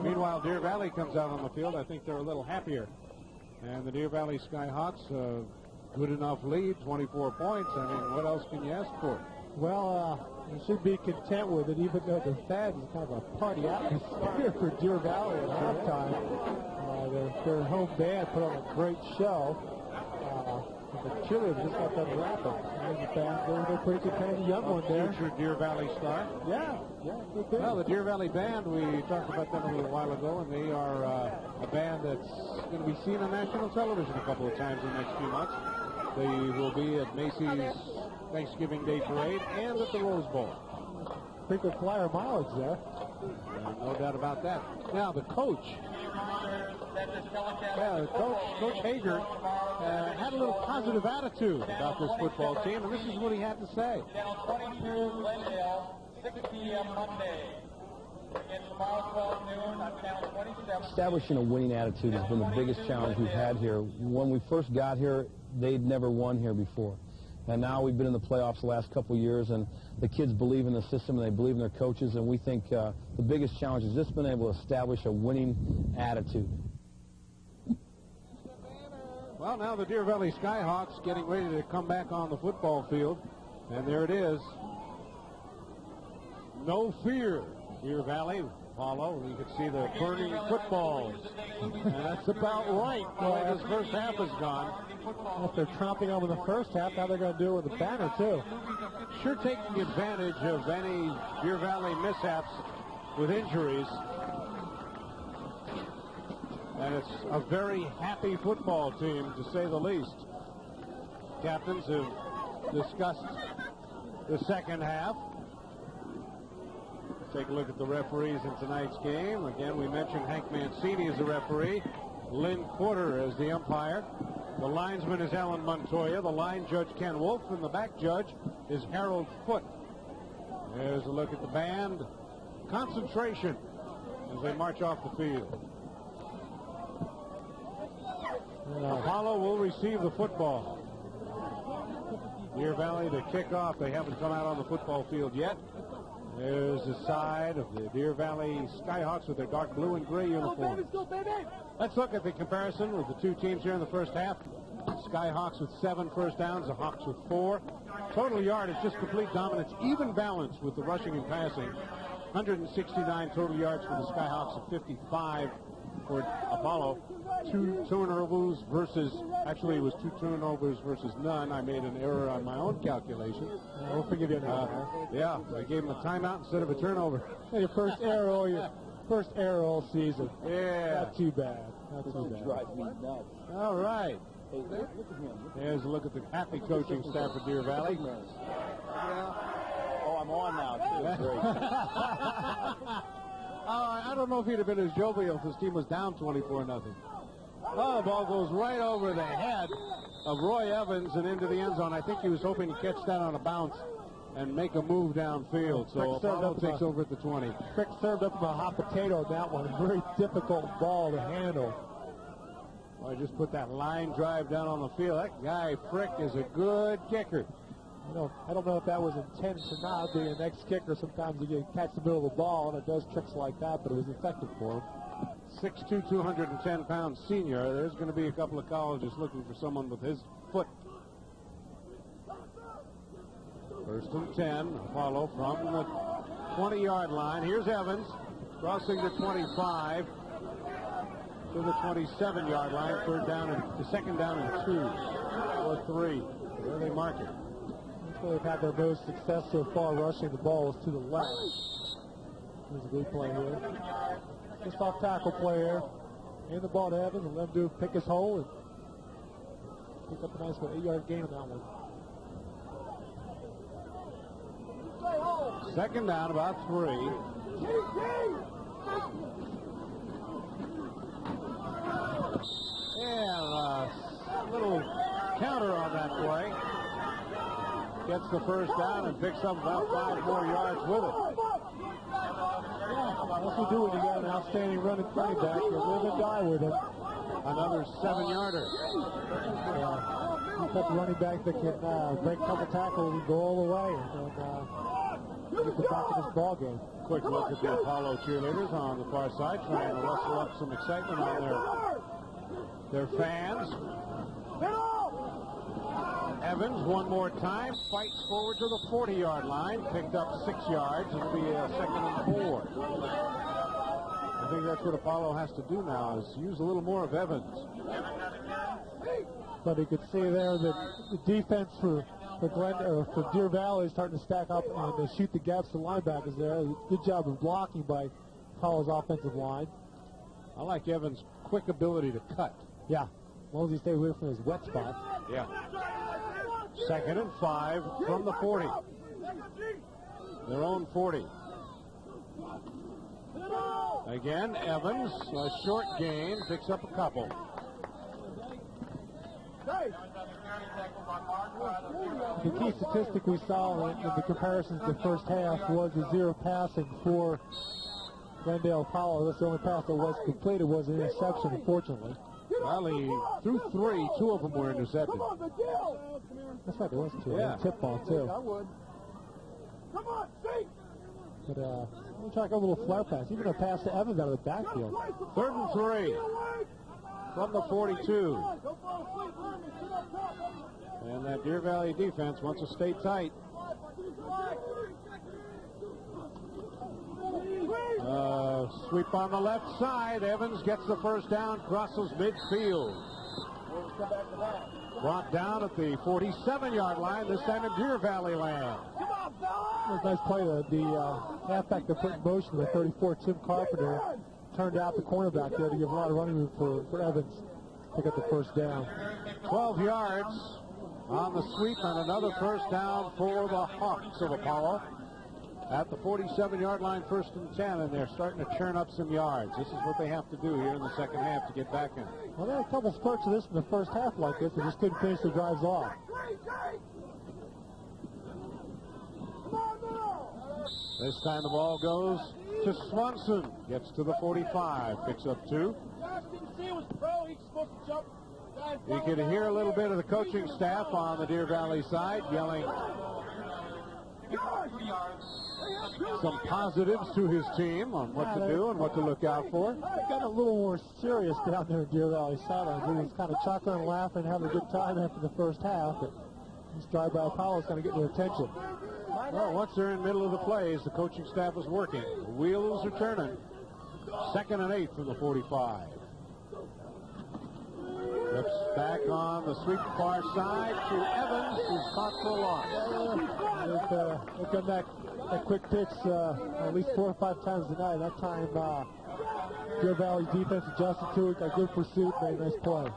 Meanwhile, Deer Valley comes out on the field. I think they're a little happier. And the Deer Valley Skyhawks, good enough lead, 24 points. I mean, what else can you ask for? Well, you should be content with it, even though the fans is kind of a party atmosphere for Deer Valley at halftime. Their home band put on a great show. The cheerleaders just got done rapping. And the band, they're pretty good, kind of young one there. Future Deer Valley star. Yeah, good thing. Well, the Deer Valley Band, we talked about them a little while ago, and they are a band that's going to be seen on national television a couple of times in the next few months. They will be at Macy's Thanksgiving Day Parade and at the Rose Bowl. Pretty good flyer mileage there. No doubt about that. Now, the coach. Yeah, Coach Hager had a little positive attitude about this football team, and this is what he had to say. Channel 22, Glendale, 6 p.m. Monday. Again, tomorrow, 12 noon on Channel 27. Establishing a winning attitude has been the biggest challenge we've had here. When we first got here, they'd never won here before. And now we've been in the playoffs the last couple of years, and the kids believe in the system, and they believe in their coaches, and we think the biggest challenge has just been able to establish a winning attitude. Well, now the Deer Valley Skyhawks getting ready to come back on the football field, and there it is. No fear, Deer Valley. Apollo, you can see the burning footballs, and that's about right the way this first half has gone. If they're tromping over the first half, now they're going to do it with a banner, too. Sure taking advantage of any Deer Valley mishaps with injuries. And it's a very happy football team, to say the least. Captains have discussed the second half. Take a look at the referees in tonight's game. Again, we mentioned Hank Mancini as the referee, Lynn Porter as the umpire. The linesman is Alan Montoya. The line judge, Ken Wolf, and the back judge is Harold Foote. There's a look at the band. Concentration as they march off the field. Apollo will receive the football. Deer Valley to kick off. They haven't come out on the football field yet. There's the side of the Deer Valley Skyhawks with their dark blue and gray uniforms. Let's look at the comparison with the two teams here in the first half. Skyhawks with 7 first downs, the Hawks with 4. Total yardage, just complete dominance, even balance with the rushing and passing. 169 total yards for the Skyhawks and 55 for Apollo. 2 turnovers versus, actually it was 2 turnovers versus none. I made an error on my own calculation. We'll forgive you that. Yeah, I gave him a timeout instead of a turnover. Your first error all season. Yeah. Not too bad. Not too bad. Drive me nuts. All right. Hey, look at him. There's a look at the happy coaching staff at Deer Valley. Oh, I'm on now, too. Great. I don't know if he'd have been as jovial if his team was down 24-0. Oh, the ball goes right over the head of Roy Evans and into the end zone. I think he was hoping to catch that on a bounce and make a move downfield. So Apollo takes over at the 20. Frick served up a hot potato on that one. A very difficult ball to handle. I just put that line drive down on the field. That guy, Frick, is a good kicker. I don't know if that was intent or not. Being an ex-kicker, sometimes you can catch the middle of the ball, and it does tricks like that, but it was effective for him. 6'2", 210-pound senior. There's going to be a couple of colleges looking for someone with his foot. First and 10. Apollo from the 20-yard line. Here's Evans crossing the 25 to the 27-yard line. Second down and 2 or 3. Where they mark it. That's where they've had their most success so far. Rushing the ball is to the left. There's a good play here. Just off tackle play here. Hand the ball to Evans and let him do pick his hole and pick up a nice 8-yard gain on that one. Second down, about 3. And a little counter on that play. Gets the first down and picks up about 5 more yards with it. That's what you do when you got an outstanding running back. You live and die with him. Another 7-yarder. He's got the running back that can break a couple tackles and go all the way and get the back of this ball game. Quick look at the Apollo cheerleaders on the far side, trying to rustle up some excitement on their fans. Evans, one more time, fights forward to the 40-yard line, picked up 6 yards. It'll be a 2nd and 4. I think that's what Apollo has to do now, is use a little more of Evans. But you could see there that the defense for Deer Valley is starting to stack up and shoot the gaps to linebackers there. Good job of blocking by Apollo's offensive line. I like Evans' quick ability to cut. Yeah, as long as he stays away from his wet spots. Yeah. 2nd and 5 from the 40. Their own 40. Again, Evans, a short gain, picks up a couple. The key statistic we saw in the comparisons to the first half was the 0 passing for Glendale Apollo. That's the only pass that was completed, was an interception, unfortunately. Well, he threw 3. 2 of them were intercepted. That's right, there was 2. Yeah. Tip ball, too. But we'll try a little flare pass, even a pass to Evans out of the backfield. 3rd and 3 from the 42. And that Deer Valley defense wants to stay tight. Sweep on the left side. Evans gets the first down, crosses midfield. Brought down at the 47-yard line, this time in Deer Valley land. It was a nice play. The halfback that put in motion, the 34, Tim Carpenter, turned out the cornerback there to give a lot of running room for Evans to pick up the first down. 12 yards on the sweep and another first down for the Hawks of Apollo. At the 47-yard line, 1st and 10, and they're starting to churn up some yards. This is what they have to do here in the second half to get back in. Well, they had a couple spurts of this in the first half like this. They just couldn't finish their drives off. This time the ball goes to Swanson. Gets to the 45, picks up 2. You can hear a little bit of the coaching staff on the Deer Valley side yelling some positives to his team on what to do and what to look out for. They got a little more serious down there in Deer Valley sidelines. He was kind of chuckling and laughing, having a good time after the first half. But this drive by Apollo is going to get their attention. Well, once they're in the middle of the plays, the coaching staff is working. The wheels are turning. 2nd and 8 from the 45. Flips back on the sweep far side to Evans, who's caught for a loss. They've done that quick pitch at least 4 or 5 times tonight. That time, Deer Valley defense adjusted to it, got good pursuit, made a nice play.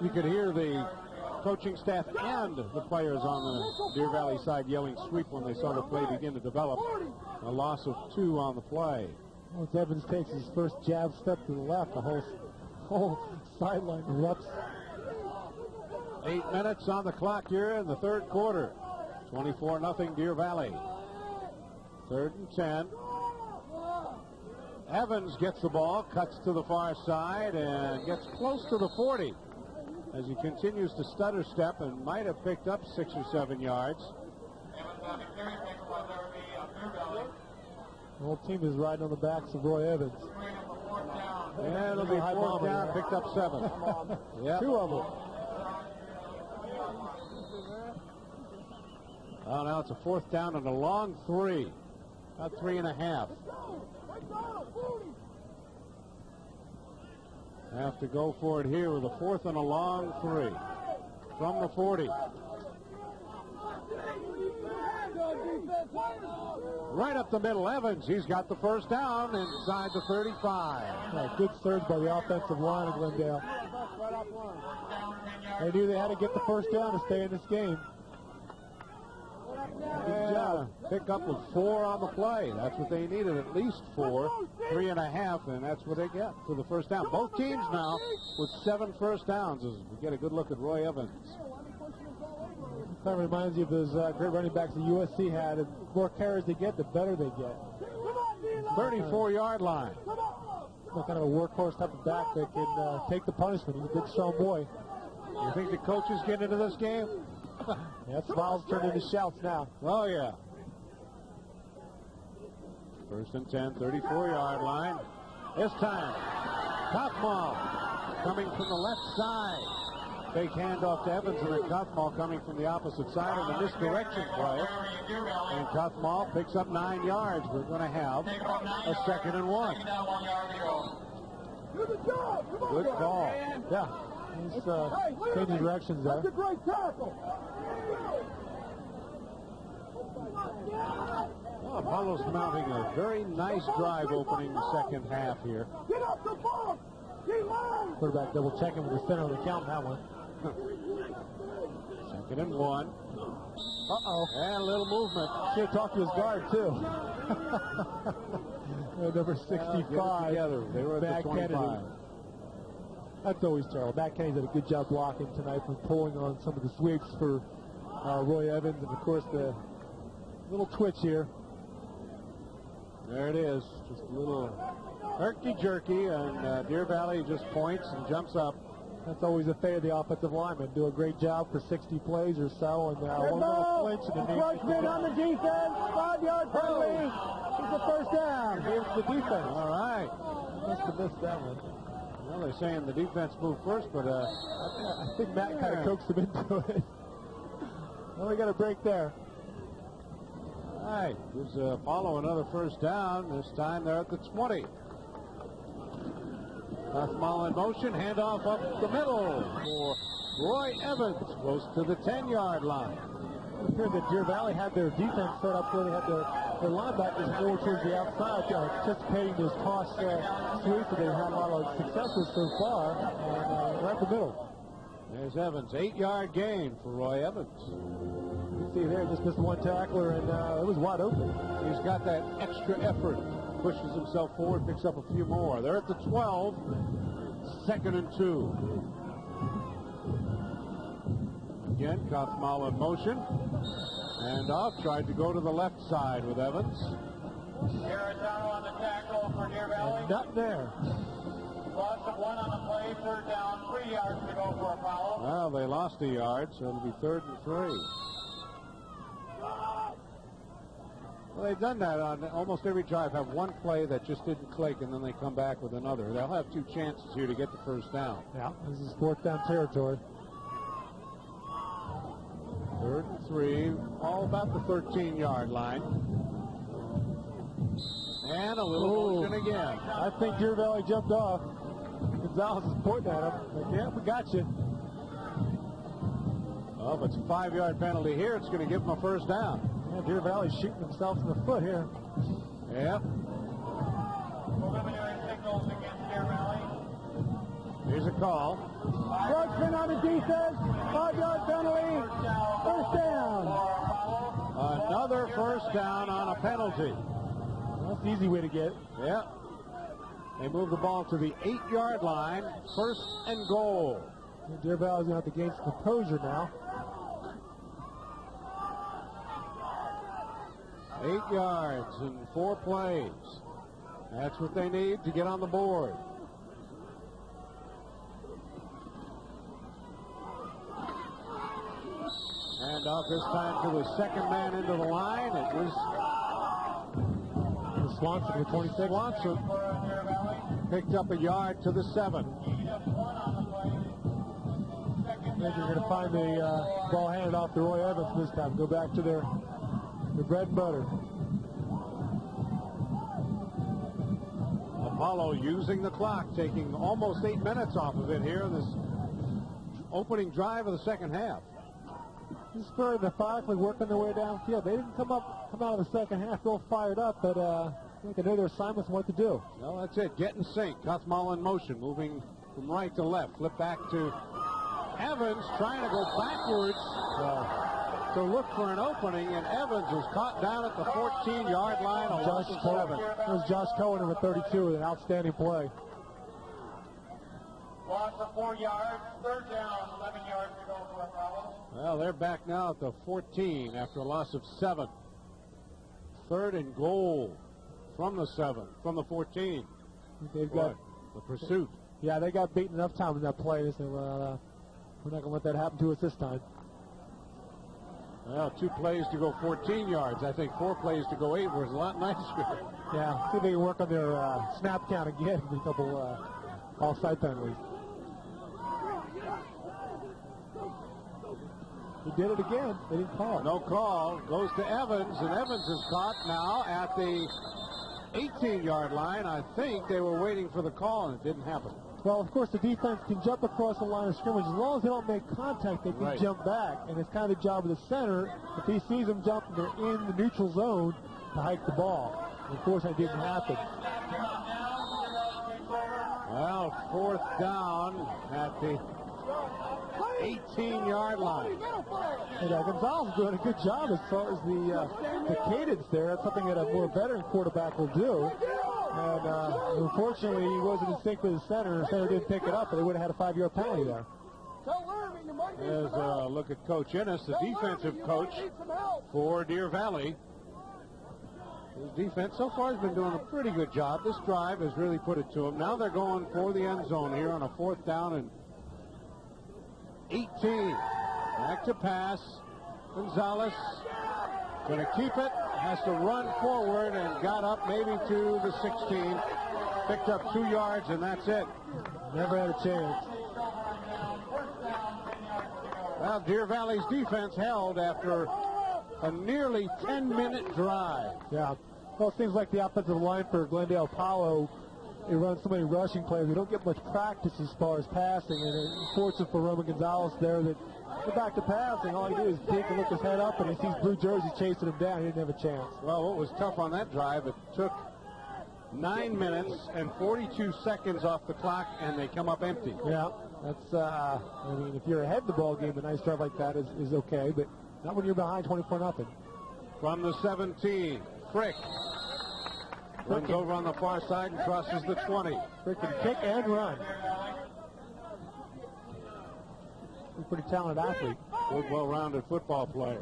You could hear the coaching staff and the players on the Deer Valley side yelling sweep when they saw the play begin to develop. A loss of 2 on the play. Once Evans takes his first jab step to the left, the whole sideline erupts. 8 minutes on the clock here in the 3rd quarter. 24-0 Deer Valley. 3rd and 10. Evans gets the ball, cuts to the far side, and gets close to the 40 as he continues to stutter step and might have picked up 6 or 7 yards. The whole team is riding on the backs of Roy Evans. And it'll be 4th down, picked up 7. Yep. 2 of them. Oh, now it's a 4th down and a long 3. About 3.5. Have to go for it here with a 4th and a long 3 from the 40. Right up the middle, Evans. He's got the first down inside the 35. Good surge by the offensive line of Glendale. They knew they had to get the first down to stay in this game. Good job. Pick up with 4 on the play. That's what they needed, at least 4. 3.5, and that's what they get for the first down. Both teams now with 7 first downs as we get a good look at Roy Evans. That reminds you of those great running backs that USC had. The more carries they get, the better they get. 34-yard line. Kind of a workhorse type of back that can take the punishment. He's a big, strong boy. You think the coaches get into this game? Yeah, smiles turned into shouts now. Oh, yeah. 1st and 10, 34-yard line. This time, Kaufmal coming from the left side. Fake handoff to Evans, and then Kaufmal coming from the opposite side on the misdirection play. And Kaufmal picks up 9 yards. We're going to have a 2nd and 1. Good call. Yeah. He's changing directions there. That's a great tackle. Well, Apollo's mounting a very nice drive opening the second half here. Get up the ball. Quarterback double checking with the center of the count on that one. 2nd and 1. Uh-oh. And a little movement. Should have talked to his guard, too. Number 65. Together. They were at Matt the 25. Kennedy. That's always terrible. Matt Kennedy did a good job blocking tonight from pulling on some of the sweeps for Roy Evans. And, of course, the little twitch here. There it is. Just a little herky-jerky, and Deer Valley just points and jumps up. That's always a fate of the offensive lineman. Do a great job for 60 plays or so, and one little flinch and the Encroachment on the defense. 5-yard penalty. It's a first down. Gave it to the defense. All right. Must have missed that one. Well, they're saying the defense moved first, but I think Matt kind of coaxed him into it. Well, we got a break there. all right. Gives Apollo another first down. This time they're at the 20. Cuthmall in motion, handoff up the middle for Roy Evans, close to the 10-yard line. It appeared that Deer Valley had their defense set up where they had their linebackers more towards the outside, anticipating those toss sweeps that they've had a lot of success with so far, and right in the middle. There's Evans, 8-yard gain for Roy Evans. You see there, just missed one tackler, and it was wide open. He's got that extra effort. Pushes himself forward, picks up a few more. They're at the 12, 2nd and 2. Again, Cuthmall in motion. And off, tried to go to the left side with Evans. Garantano on the tackle for Deer Valley. Not there. Loss of 1 on the play, 3rd down, 3 yards to go for Apollo. Well, they lost a yard, so it'll be 3rd and 3. Well, they've done that on almost every drive, have one play that just didn't click, and then they come back with another. They'll have 2 chances here to get the first down. Yeah, this is 4th down territory. 3rd and 3, all about the 13-yard line. And a little motion again. I think Deer Valley jumped off. Gonzalez is pointing at him. Like, yeah, we got you. Well, if it's a 5-yard penalty here, it's going to give them a first down. Yeah, Deer Valley's shooting themselves in the foot here. Yep. Preliminary signals against Deer Valley. Here's a call. Encroachment on the defense. 5-yard penalty. First down. Another first down on a penalty. That's the easy way to get it. Yep. They move the ball to the 8-yard line. 1st and goal. Deer Valley's going to have to gain some composure now. 8 yards in 4 plays. That's what they need to get on the board. And off this time to the 2nd man into the line. It was Swanson with 26. Swanson picked up a yard to the 7. They're going to find the ball handed off to Roy Evans this time. Go back to their bread and butter. Apollo using the clock, taking almost 8 minutes off of it here in this opening drive of the second half. This is for the Firefly working their way downfield. They didn't come out of the second half real fired up, but I think they know their assignments and what to do. Well, that's it. Get in sync. Cuthmall in motion, moving from right to left. Flip back to Evans, trying to go backwards to look for an opening, and Evans is caught down at the 14-yard line. Josh Cohen. It was Josh Cohen, number 32, with an outstanding play. Loss of 4 yards, 3rd down, 11 yards to go for Apollo. Well, they're back now at the 14 after a loss of 7. 3rd and goal from the 7, from the 14. They've got the pursuit. Yeah, they got beaten enough times in that play. They said, well, we're not going to let that happen to us this time. Well, 2 plays to go 14 yards. I think 4 plays to go 8 was a lot nicer. Yeah, see if they can work on their snap count again with a couple offside penalties. He did it again. They didn't call it. No call. Goes to Evans, and Evans is caught now at the 18-yard line. I think they were waiting for the call, and it didn't happen. Well, of course, the defense can jump across the line of scrimmage. As long as they don't make contact, they can jump back. And it's kind of the job of the center. If he sees them jumping, they're in the neutral zone to hike the ball. And of course, that didn't happen. Well, 4th down at the 18-yard line. And Gonzalez doing a good job as far as the cadence there. That's something that a more veteran quarterback will do. And unfortunately, he wasn't in sync with the center. The center didn't pick it up, but they would have had a 5-yard penalty there. There's a look at Coach Ennis, the defensive coach for Deer Valley. His defense so far has been doing a pretty good job. This drive has really put it to them. Now they're going for the end zone here on a 4th down and 18. Back to pass. Gonzalez going to keep it. Has to run forward and got up maybe to the 16. Picked up 2 yards, and that's it. Never had a chance. Well, Deer Valley's defense held after a nearly 10-minute drive. Yeah. Well, it seems like the offensive line for Glendale Apollo, they run so many rushing plays. They don't get much practice as far as passing, and it's fortunate for Roman Gonzalez there that they're back to passing. All he did is peek and look his head up, and he sees blue jersey chasing him down. He didn't have a chance. Well, what was tough on that drive, it took 9 minutes and 42 seconds off the clock, and they come up empty. Yeah, that's, I mean, if you're ahead of the ball game, a nice drive like that is okay, but not when you're behind 24-0. From the 17, Frick runs over on the far side and crosses the 20. Frick can kick and run. He's a pretty talented athlete. Good, well-rounded football player.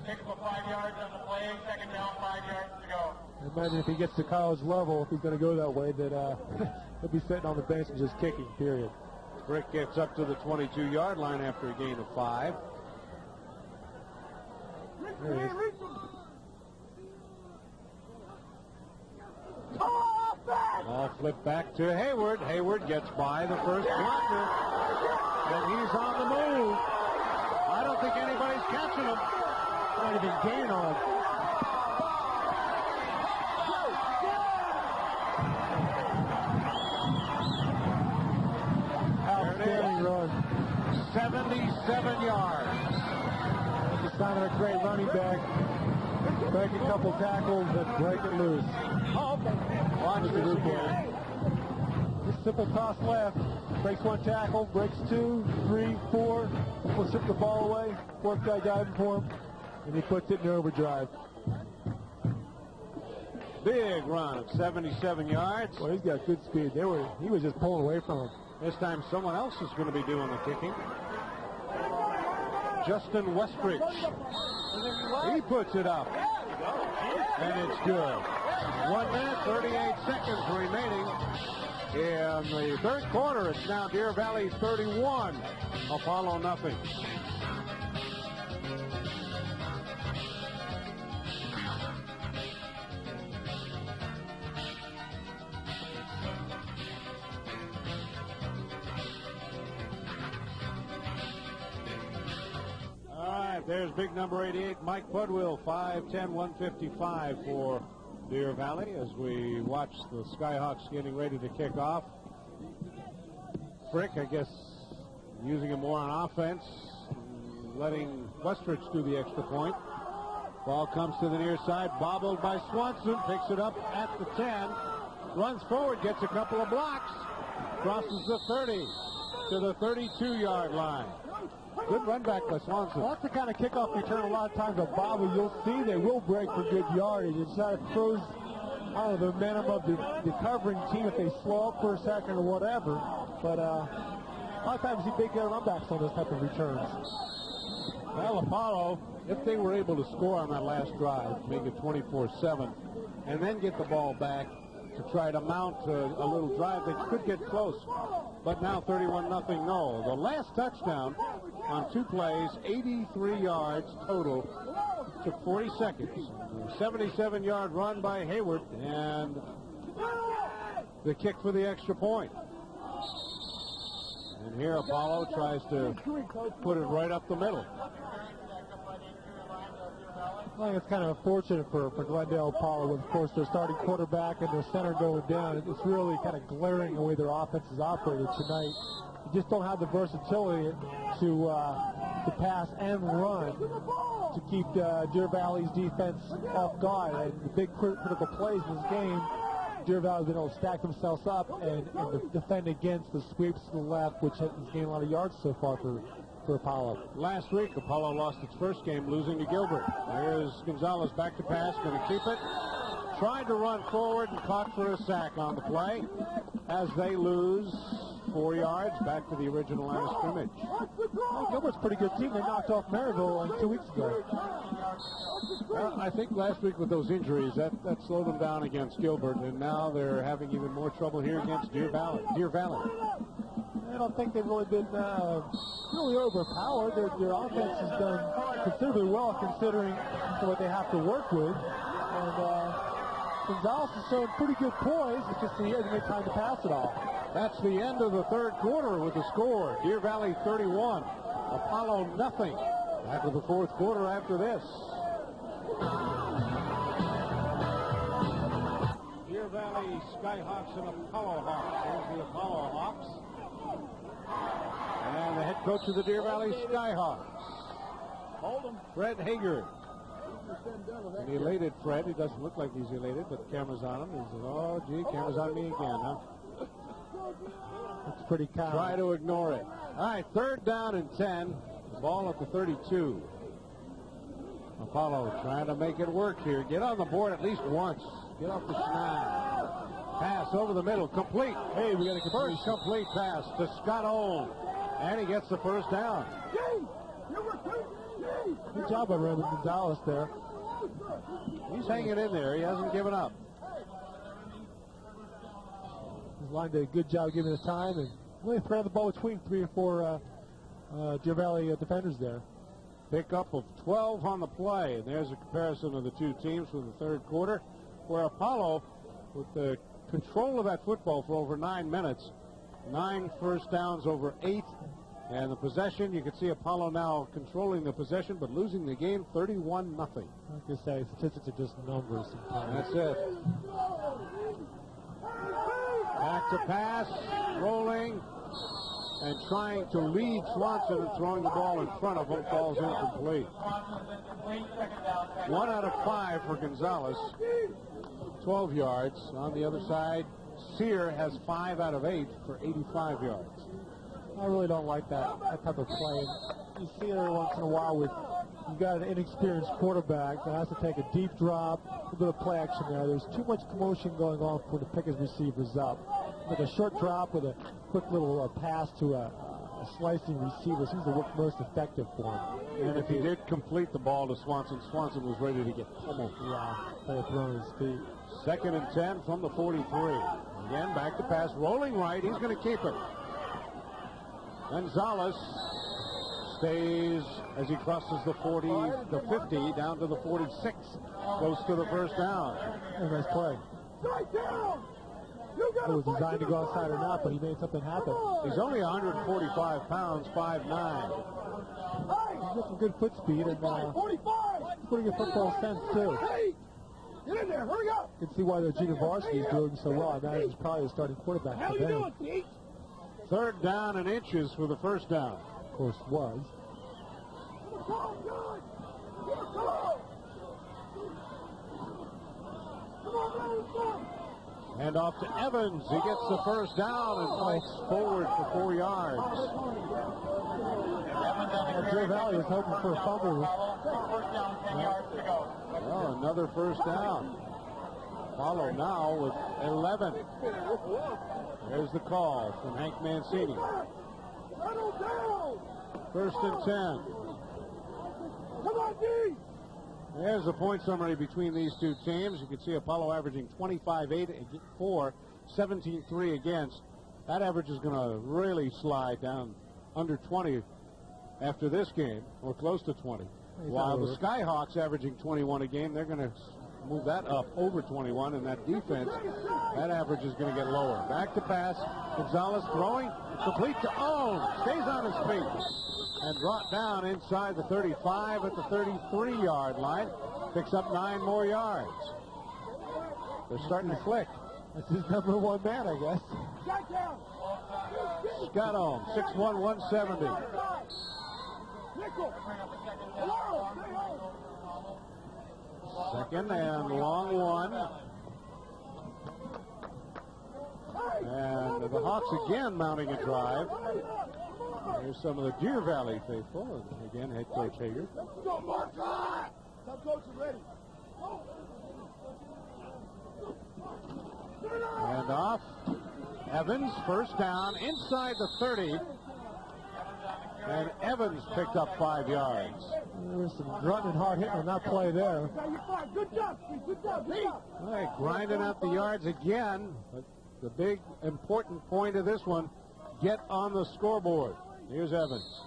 Pick up 5 yards on the play, 2nd down, 5 yards to go. I imagine if he gets to college level, if he's going to go that way, that he'll be sitting on the bench and just kicking, period. Frick gets up to the 22-yard line after a gain of 5. There he is. Ball flipped back to Hayward. Hayward gets by the first blocker, and he's on the move. I don't think anybody's catching him. Might have been gain on him. Outstanding run. 77 yards. He's not a great running back. Break a couple tackles and break it loose. Watch this again. Just simple toss left. Breaks 1 tackle, breaks 2, 3, 4. Will strip the ball away. 4th guy diving for him, and he puts it in overdrive. Big run of 77 yards. Well, he's got good speed. He was just pulling away from him. This time someone else is going to be doing the kicking. Justin Westridge. He puts it up. And it's good. 1 minute, 38 seconds remaining in the 3rd quarter. It's now Deer Valley 31, Apollo nothing. There's big number 88, Mike Budwill, 5'10", 155 for Deer Valley as we watch the Skyhawks getting ready to kick off. Frick, I guess, using him more on offense, letting Westridge do the extra point. Ball comes to the near side, bobbled by Swanson, picks it up at the 10, runs forward, gets a couple of blocks, crosses the 30 to the 32-yard line. Good run back by Swanson. Well, that's the kind of kickoff return a lot of times a bobble. You'll see they will break for good yardage. It kind of throws, I don't know, the momentum of the covering team if they slow up for a second or whatever. But a lot of times you see big run backs on those type of returns. Well, Apollo, if they were able to score on that last drive, make it 24-7, and then get the ball back to try to mount a little drive, they could get close. But now 31-0, no. The last touchdown on 2 plays, 83 yards total, took 40 seconds. 77-yard run by Hayward, and the kick for the extra point. And here Apollo tries to put it right up the middle. I think it's kind of unfortunate for Glendale Apollo with, of course, their starting quarterback and their center going down. It's really kind of glaring the way their offense is operated tonight. You just don't have the versatility to pass and run to keep Deer Valley's defense off guard. And the big critical plays in this game, Deer Valley's been able to stack themselves up and defend against the sweeps to the left, which has gained a lot of yards so far for Apollo. Last week, Apollo lost its first game, losing to Gilbert. There's Gonzalez back to pass, going to keep it. Tried to run forward and caught for a sack on the play as they lose 4 yards back to the original line of scrimmage. Well, Gilbert's a pretty good team. They knocked off Maryville like 2 weeks ago. Well, I think last week with those injuries, that slowed them down against Gilbert, and now they're having even more trouble here against Deer Valley. I don't think they've really been really overpowered. Their offense has done considerably well considering what they have to work with. And Gonzalez is showing pretty good poise. It's just he hasn't had time to pass it all. That's the end of the third quarter with the score. Deer Valley 31, Apollo nothing. Back to the fourth quarter after this. Deer Valley Skyhawks and Apollo Hawks. Here's the Apollo Hawks. And the head coach of the Deer Valley Skyhawks, Fred Hager. An elated Fred. He doesn't look like he's elated, but the camera's on him. He says, oh, gee, camera's on me again, huh? It's pretty calm. Try to ignore it. All right, third down and 10. The ball at the 32. Apollo trying to make it work here. Get on the board at least once. Get off the schneid. Pass over the middle. Complete. Hey, we got a first complete pass to Scott Ohm. And he gets the first down. Good job by Roman Gonzalez there. He's hanging in there. He hasn't given up. His line did a good job giving us time and really threaded the ball between 3 or 4 Deer Valley defenders there. Pickup of 12 on the play. And there's a comparison of the two teams for the third quarter, where Apollo, with the control of that football for over 9 minutes, 9 first downs over 8. And the possession, you can see Apollo now controlling the possession, but losing the game 31-0. Like I say, statistics are just numbers sometimes. That's it. Back to pass, rolling, and trying to lead Swanson and throwing the ball in front of him, falls incomplete. 1 out of 5 for Gonzalez, 12 yards. On the other side, Sear has 5 out of 8 for 85 yards. I really don't like that type of play. You see it every once in a while with you've got an inexperienced quarterback that has to take a deep drop, a bit of play action there. There's too much commotion going on for to pick his receivers up. Like a short drop with a quick little pass to a slicing receiver seems to work most effective for him. And if he did complete the ball to Swanson, Swanson was ready to get pummeled. Yeah, they had thrown his feet. 2nd and 10 from the 43. Again, back to pass, rolling right. He's going to keep it. Gonzalez stays as he crosses the 40, the 50, down to the 46. Goes to the first down. A nice play. It was designed to go outside or not, but he made something happen. He's only 145 pounds, 5'9". He's got some good foot speed and pretty good football sense, too. Get in there, hurry up! You can see why the junior varsity is doing so well. I imagine he's probably the starting quarterback for them. Third down and inches for the first down. Of course, was. And off to Evans. He gets the first down and fights forward for 4 yards. Deer Valley is hoping for a fumble. Well, another first down. Apollo now with 11. There's the call from Hank Mancini. First and 10. Come on, D! There's the point summary between these two teams. You can see Apollo averaging 25-8 for, 17-3 against. That average is going to really slide down under 20 after this game, or close to 20. While the Skyhawks averaging 21 a game, they're going to move that up over 21, and that defense, that average is going to get lower. Back to pass. Gonzalez throwing, complete to Ohm. Stays on his feet. and brought down inside the 35 at the 33-yard line. Picks up 9 more yards. They're starting to click. That's his number one man, I guess. Scott 6'1", 170. Second and long one. And the Hawks again mounting a drive. Here's some of the Deer Valley faithful. And again, head coach Hager. And off. Evans, first down, inside the 30. And Evans picked up 5 yards. There was some grunting and hard hitting on that play there. Good job, Pete. All right, grinding out the yards again. But the big important point of this one, get on the scoreboard. Here's Evans.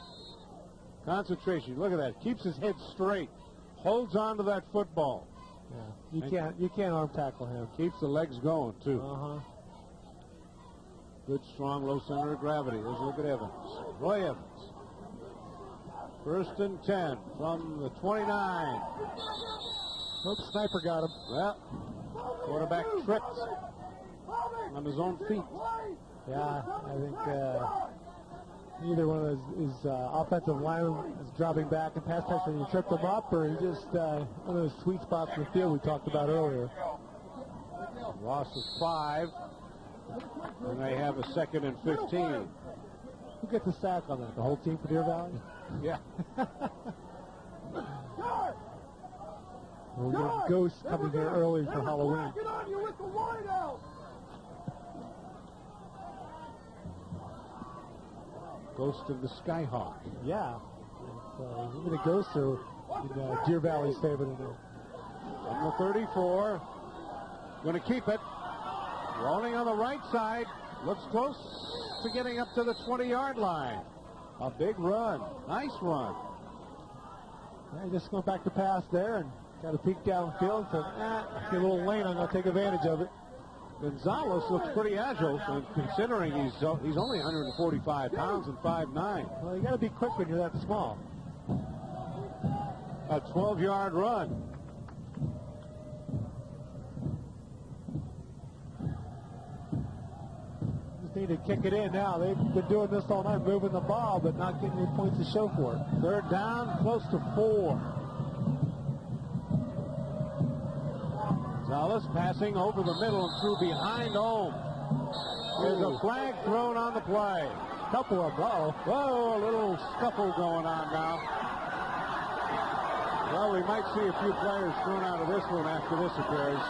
Concentration. Look at that. Keeps his head straight. Holds on to that football. Yeah, you can't arm tackle him. Keeps the legs going too. Good, strong, low center of gravity. Let's look at Evans. Roy Evans. First and 10 from the 29. Oops, sniper got him. Well, quarterback tripped on his own feet. Yeah, I think either one of his offensive linemen is dropping back and pass catch and he tripped him up, or he just one of those sweet spots in the field we talked about earlier. Loss of 5, and they have a 2nd and 15. Who gets a sack on that? The whole team for Deer Valley? Yeah. We're getting ghosts coming here early for Halloween. Get on you with the wide out. Ghost of the Skyhawk. Yeah. Even the ghosts are in Deer Valley's favor today. From the 34. Going to keep it. Rolling on the right side. Looks close to getting up to the 20-yard line. A big run. Nice run. Yeah, just going back to pass there and got a peek downfield. So, I see a little lane. I'm going to take advantage of it. Gonzalez looks pretty agile, and considering he's only 145 pounds and 5'9". Well, you got to be quick when you're that small. A 12-yard run. Just need to kick it in now. They've been doing this all night, moving the ball, but not getting any points to show for it. Third down, close to 4. Gonzalez passing over the middle and through behind Ohm. There's a flag thrown on the play. Couple of them. Whoa, a little scuffle going on now. Well, we might see a few players thrown out of this one after this occurs.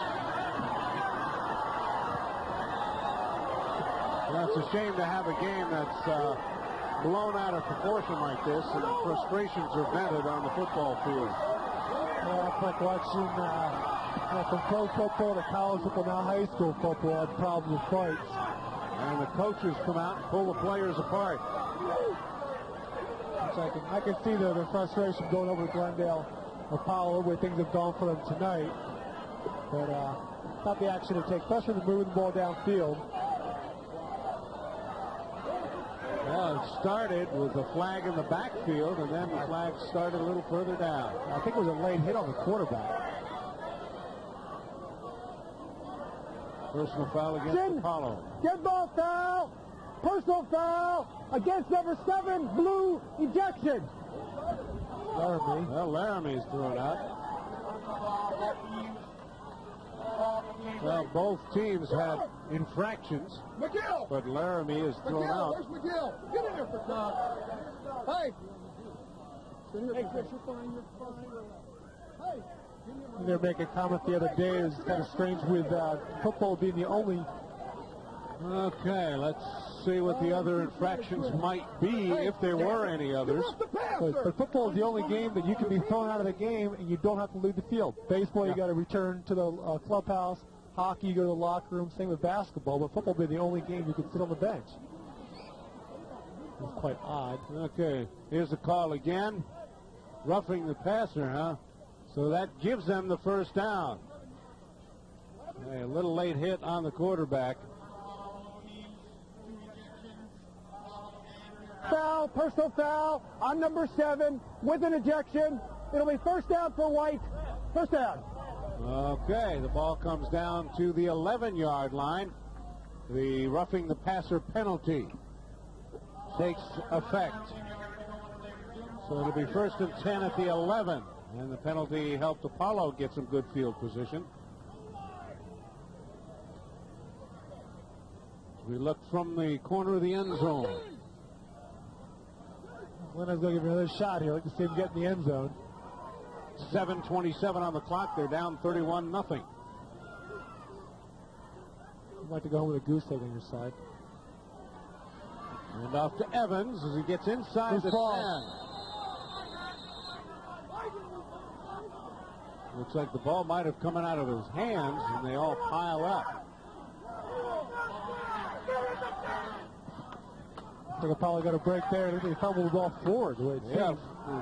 Well, it's a shame to have a game that's blown out of proportion like this, and frustrations are vented on the football field. Yeah, it's like watching from pro football to college football, now high school football, had problems with fights. And the coaches come out and pull the players apart. So I can see the frustration going over to Glendale Apollo, where things have gone for them tonight. But thought the action to take, especially with moving the ball downfield. Well, it started with a flag in the backfield, and then the flag started a little further down. I think it was a late hit on the quarterback. Personal foul against Apollo. Dead ball foul. Personal foul against number 7, blue ejection. Laramie. Well, Laramie's thrown out. Well, both teams had infractions, McGill. but Laramie is thrown out. Where's McGill? Get in here for God. Hey. Hey, Chris, you're fine. You're fine. Hey. They were making a comment the other day. It was kind of strange with football being the only. Okay, let's see what the other infractions might be, if there were any others. But football is the only game that you can be thrown out of the game and you don't have to leave the field. Baseball, you got to return to the clubhouse. Hockey, you go to the locker room. Same with basketball. But football being the only game you can sit on the bench. It's quite odd. Okay, here's the call again. Roughing the passer, huh? So that gives them the first down. A little late hit on the quarterback. foul, personal foul on number 7 with an ejection. It'll be first down for White. First down. Okay, the ball comes down to the 11-yard line. The roughing the passer penalty takes effect. So it'll be first and 10 at the 11. And the penalty helped Apollo get some good field position. We look from the corner of the end zone. Glendale's going to give him another shot here. I'd like to see him get in the end zone. 7:27 on the clock. They're down 31-0. You'd like to go home with a goose egg on your side. And off to Evans as he gets inside the 10. Looks like the ball might have come out of his hands, and they all pile up. I think Apollo got a break there. They fumbled the ball forward. The way it Yeah, seems.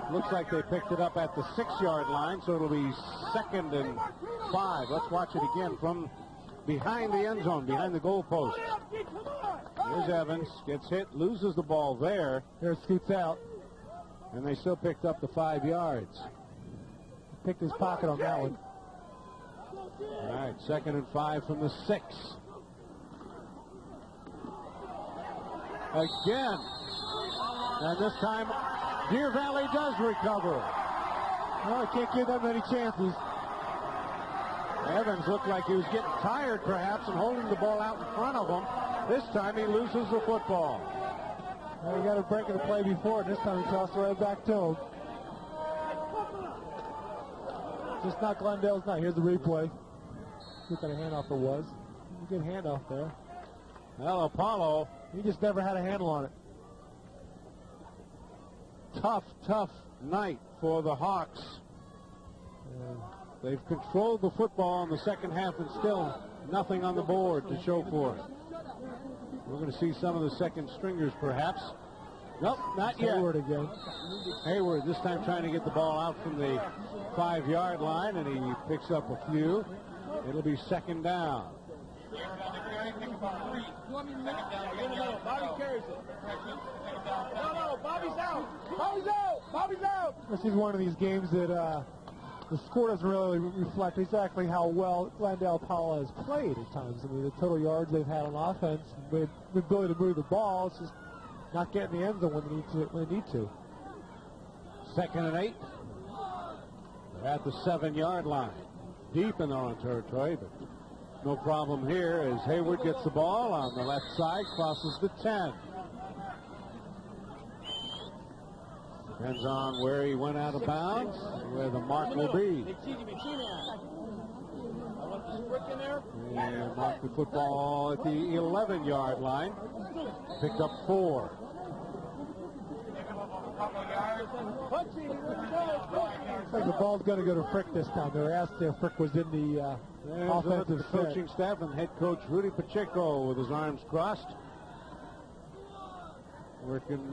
it looks like they picked it up at the 6-yard line, so it'll be 2nd and 5. Let's watch it again from behind the end zone, behind the goalpost. Here's Evans, gets hit, loses the ball there. There it scoots out. And they still picked up the 5 yards. Picked his pocket on that one. All right, 2nd and 5 from the 6. Again. And this time, Deer Valley does recover. Well, I can't give that many chances. Evans looked like he was getting tired, perhaps, and holding the ball out in front of him. This time he loses the football. Well, he got a break of the play before, and this time he tossed it right back to him. Just not Glendale's night. Here's the replay. What kind of handoff it was. A good handoff there. Well, Apollo, He just never had a handle on it. tough night for the Hawks. They've controlled the football in the second half and still nothing on the board to show for it. We're going to see some of the second stringers perhaps. Nope, not yet. Hayward again. Hayward this time trying to get the ball out from the 5-yard line, and he picks up a few. It'll be 2nd down. Bobby carries it. No, Bobby's out. Bobby's out. Bobby's out. This is one of these games that the score doesn't really reflect exactly how well Glendale Apollo has played at times. I mean, the total yards they've had on offense, the ability to move the ball, it's just not getting the end zone when they need to. 2nd and 8. They're at the 7-yard line. Deep in their own territory, but no problem here as Hayward gets the ball on the left side, crosses the 10. Depends on where he went out of bounds, where the mark will be. And mark the football at the 11-yard line. Picked up 4. Looks like the ball's going to go to Frick this time. They were asked if Frick was in the offensive the coaching staff and head coach Rudy Pacheco with his arms crossed. Working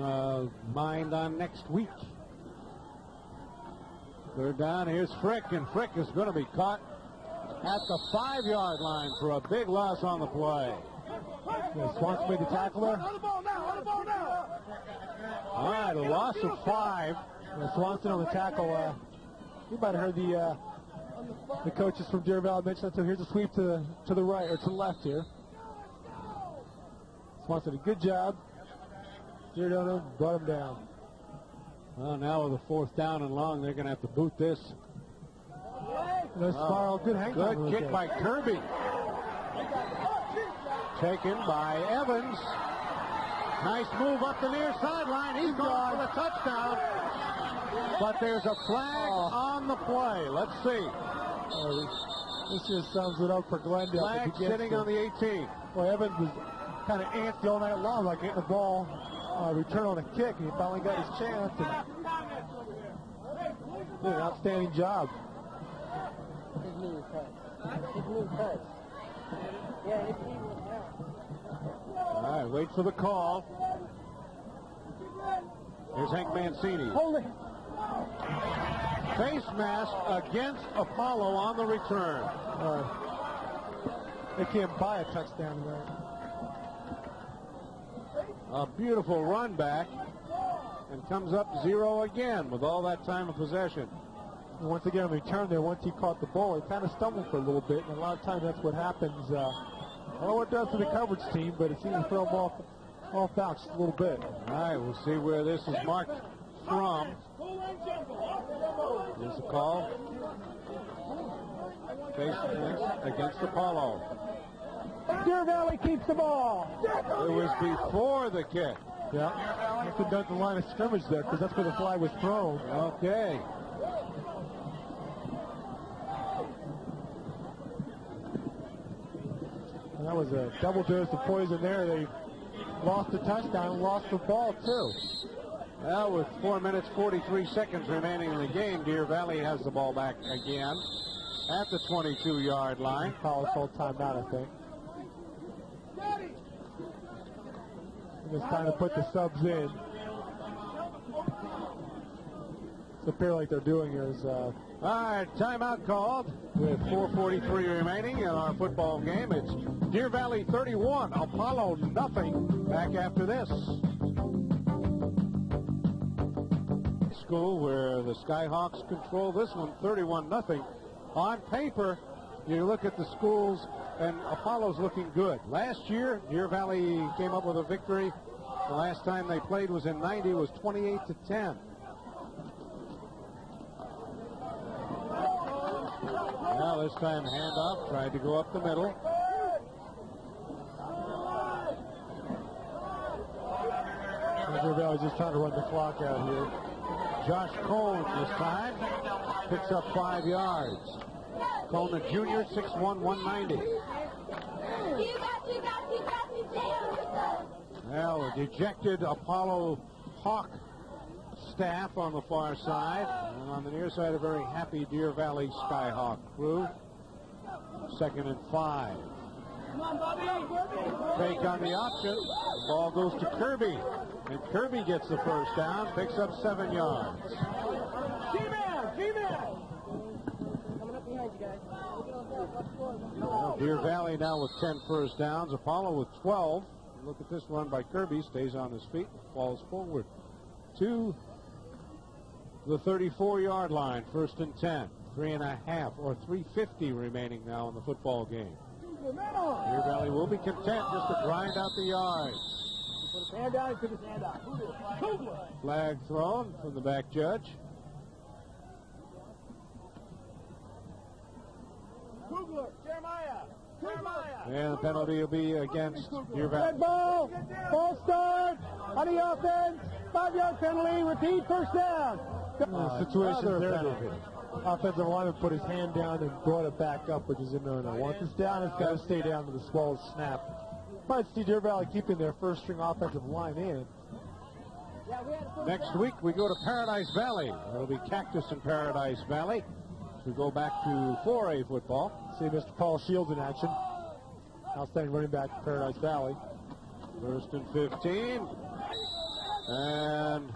mind on next week. 3rd down. Here's Frick, and Frick is going to be caught at the 5-yard line for a big loss on the play. Yeah, Swanson made the tackle there. On the ball now. All right, a loss of 5. Yeah, Swanson on the tackle. You might have heard the coaches from Deer Valley mention that. So here's a sweep to the right or to the left here. Swanson did a good job. Steered on him, brought him down. Well, now with a 4th down and long, they're going to have to boot this. Nice spiral, good hang time. Good kick by Kirby. Taken by Evans. Nice move up the near sideline. He's gone for the touchdown. But there's a flag on the play. Let's see. This just sums it up for Glendale. Flag sitting on the 18. Well, Evans was kind of antsy all night long, like getting the ball, return on a kick, and he finally got his chance. And did an outstanding job. All right, wait for the call. Here's Hank Mancini. Hold it. Face mask against Apollo on the return. They can't buy a touchdown there. A beautiful run back. and comes up 0 again with all that time of possession. And once again, on the return there, once he caught the ball, he kind of stumbled for a little bit, and a lot of times that's what happens. I don't know what it does to the coverage team, but it seems to throw him off balance just a little bit. All right, we'll see where this is marked from. Here's the call. Against Apollo. Deer Valley keeps the ball. It was before the kick. Yeah, that's what does the line of scrimmage there, because that's where the flag was thrown. Okay. And that was a double dose of poison there. They lost the touchdown, lost the ball too. Well, with 4 minutes, 43 seconds remaining in the game, Deer Valley has the ball back again at the 22-yard line. College full timeout, I think. And it's time to put the subs in. So appear like they're doing is all right, timeout called with 4:43 remaining in our football game. It's Deer Valley 31, Apollo nothing. Back after this. School where the Skyhawks control this one 31-0. On paper, you look at the schools and Apollo's looking good. Last year, Deer Valley came up with a victory. The last time they played was in 90, was 28-10. Now this time handoff, tried to go up the middle. Deer Valley just trying to run the clock out here. Josh Cone this time picks up 5 yards. Cone, the junior, 6'1", 190. Well, a dejected Apollo Hawk staff on the far side, and on the near side, a very happy Deer Valley Skyhawk crew. 2nd and 5. Fake on the option. The ball goes to Kirby, and Kirby gets the first down, picks up 7 yards. Well, Deer Valley now with 10 first downs. Apollo with 12. Look at this run by Kirby. Stays on his feet, falls forward to the 34-yard line. 1st and 10. 3.5 or 3:50 remaining now in the football game. Deer Valley will be content just to grind out the yards. Flag thrown from the back judge. And the penalty will be against Deer Valley. Red ball. Ball start. On the offense. 5-yard penalty. Repeat, first down. Situation there. Offensive lineman put his hand down and brought it back up, which is a no-no. Once it's down, it's got to stay down to the swallow snap. Might see Deer Valley keeping their first-string offensive line in. Next week, we go to Paradise Valley. There'll be Cactus in Paradise Valley. We go back to 4A football. See Mr. Paul Shields in action. Outstanding running back for Paradise Valley. 1st and 15. And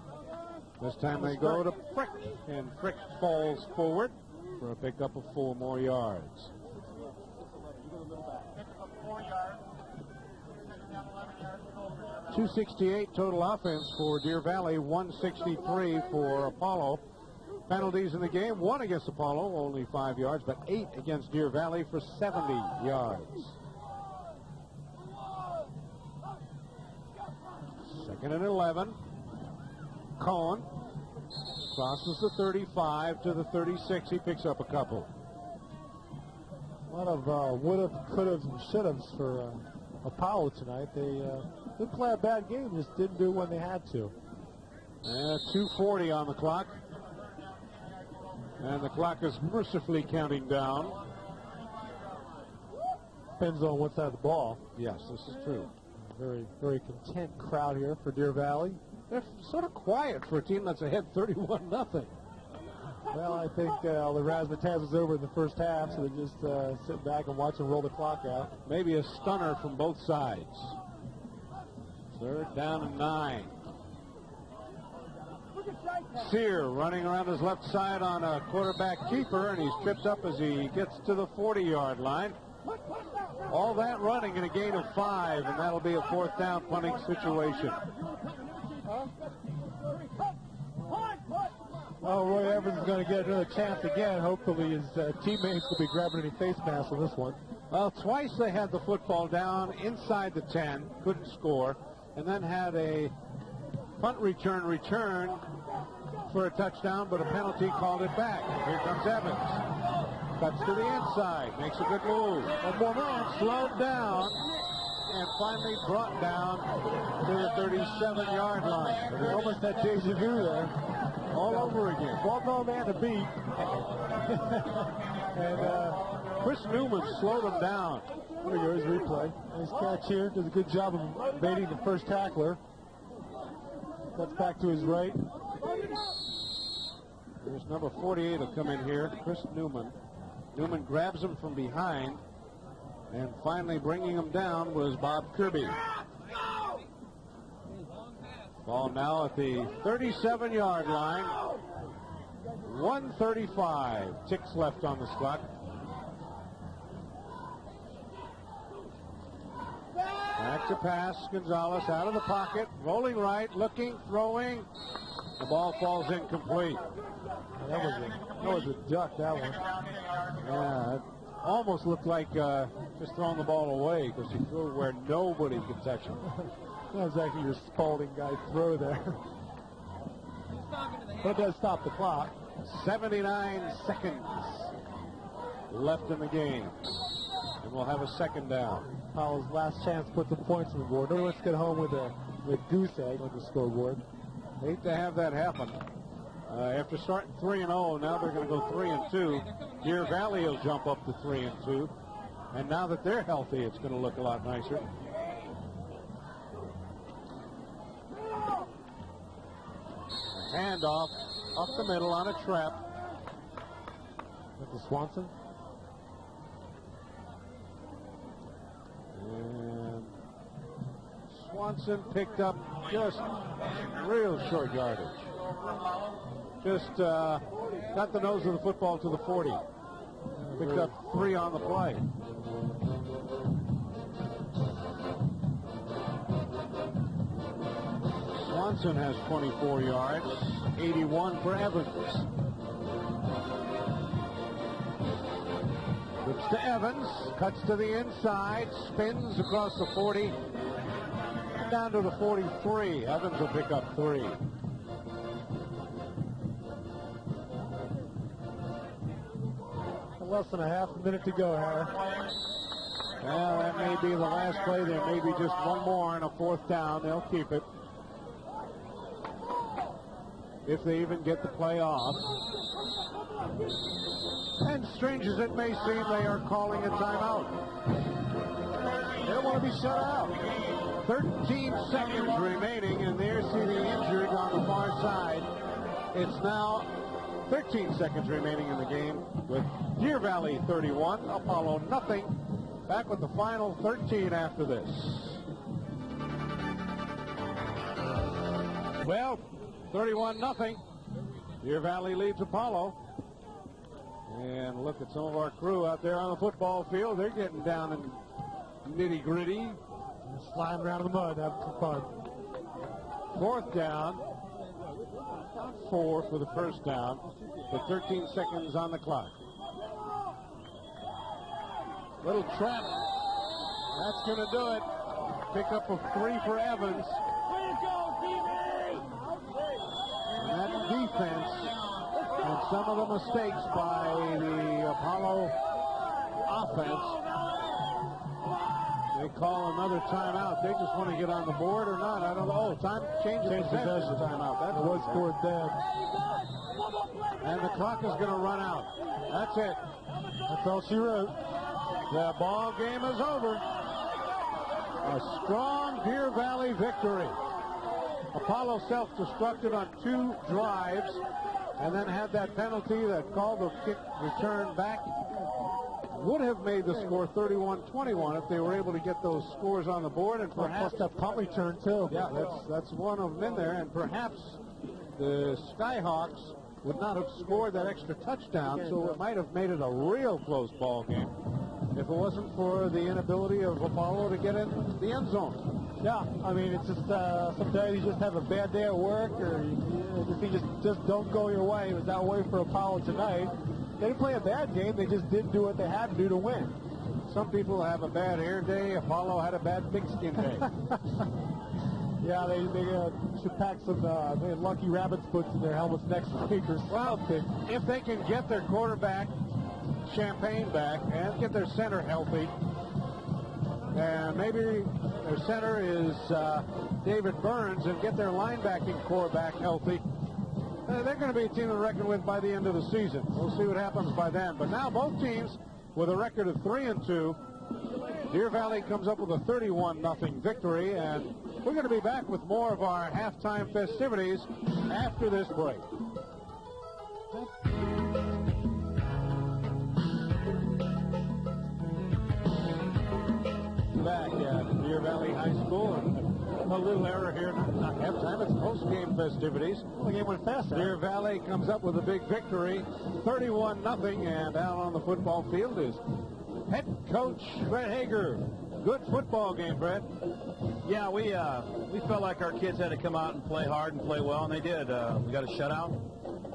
this time they go to Frick, and Frick falls forward for a pickup of 4 more yards. .268 total offense for Deer Valley, 163 for Apollo. Penalties in the game, 1 against Apollo, only 5 yards, but 8 against Deer Valley for 70 yards. 2nd and 11. Cohen crosses the 35 to the 36. He picks up a couple. A lot of would-have, could-haves, and should-haves for Apollo tonight. They didn't play a bad game, just didn't do when they had to. 2:40 on the clock. And the clock is mercifully counting down. Depends on what side of the ball. Yes, this is true. Very, very content crowd here for Deer Valley. They're sort of quiet for a team that's ahead 31-0. Well, I think the razzmatazz was over in the first half, so they're just sitting back and watching roll the clock out. Maybe a stunner from both sides. 3rd down and 9. Sear running around his left side on a quarterback keeper, and he's tripped up as he gets to the 40-yard line. All that running in a gain of 5, and that'll be a 4th down punting situation. Oh, Roy Evans is going to get another chance again. Hopefully his teammates will be grabbing any face masks on this one. Well, twice they had the football down inside the 10, couldn't score, and then had a punt return for a touchdown, but a penalty called it back. Here comes Evans. Cuts to the inside, makes a good move. One more man, slowed down, and finally brought down to the 37-yard line. They almost had deja vu there. All over again. Well, no man to beat. And Chris Newman slowed him down. there we go, his replay. Nice catch here. Does a good job of baiting the first tackler. Cuts back to his right. There's number 48 will come in here, Chris Newman. Newman grabs him from behind, and finally bringing him down was Bob Kirby. Ball now at the 37-yard line. 1:35 ticks left on the clock. Back to pass, Gonzalez out of the pocket, rolling right, looking, throwing. The ball falls incomplete. That was a duck, that one. Yeah, it almost looked like just throwing the ball away because he threw where nobody could touch him. That was actually your Spalding guy throw there. But it does stop the clock. 79 seconds left in the game. And we'll have a second down. Powell's last chance to put some points on the board. Nobody wants to get home with a goose egg on the scoreboard. Hate to have that happen. After starting 3-0, now they're going to go 3-2. Deer Valley will jump up to 3-2. And now that they're healthy, it's going to look a lot nicer. A handoff up the middle on a trap. That's the Swanson. And Swanson picked up just real short yardage. Just got the nose of the football to the 40. Picked up 3 on the play. Swanson has 24 yards, 81 for Evans. Looks to Evans, cuts to the inside, spins across the 40, down to the 43. Evans will pick up 3. Less than a half a minute to go, Harry. Well, that may be the last play. There may be just one more and a 4th down. They'll keep it. If they even get the play off. And strange as it may seem, they are calling a timeout. They don't want to be shut out. 13 seconds remaining, and there's the injured on the far side. It's now 13 seconds remaining in the game with Deer Valley 31, Apollo nothing. Back with the final 13 after this. Well, 31-0. Deer Valley leads Apollo. And look at some of our crew out there on the football field. They're getting down in nitty-gritty. Sliding around in the mud, having some fun. 4th down. 4 for the first down, with 13 seconds on the clock. Little trap. That's going to do it. Pick up a 3 for Evans. And that defense and some of the mistakes by the Apollo offense. They call another timeout. They just want to get on the board or not. I don't know. Time change possession timeout. That was scored then. And the clock is going to run out. That's it. That's all she wrote. The ball game is over. A strong Deer Valley victory. Apollo self-destructed on 2 drives and then had that penalty that called the kick return back. Would have made the score 31-21 if they were able to get those scores on the board, and perhaps that punt return too. Yeah, that's one of them in there, and perhaps the Skyhawks would not have scored that extra touchdown, so it might have made it a real close ball game if it wasn't for the inability of Apollo to get in the end zone. Yeah, I mean, it's just sometimes you just have a bad day at work, or things just don't go your way. It was that way for Apollo tonight. They didn't play a bad game. They just didn't do what they had to do to win. Some people have a bad hair day. Apollo had a bad big skin day. Yeah, they should pack some lucky rabbit's foots in their helmets next week or something. If they can get their quarterback, Champagne, back and get their center healthy, and maybe their center is David Burns, and get their linebacking core back healthy, they're going to be a team to reckon with by the end of the season. We'll see what happens by then. But now both teams with a record of 3-2. Deer Valley comes up with a 31-0 victory, and we're going to be back with more of our halftime festivities after this break. Back at Deer Valley High School, and a little error here, not halftime, it's post-game festivities. The game went fast. Deer Valley comes up with a big victory, 31-0, and out on the football field is head coach Fred Hager. Good football game, Fred. Yeah, we felt like our kids had to come out and play hard and play well, and they did. We got a shutout.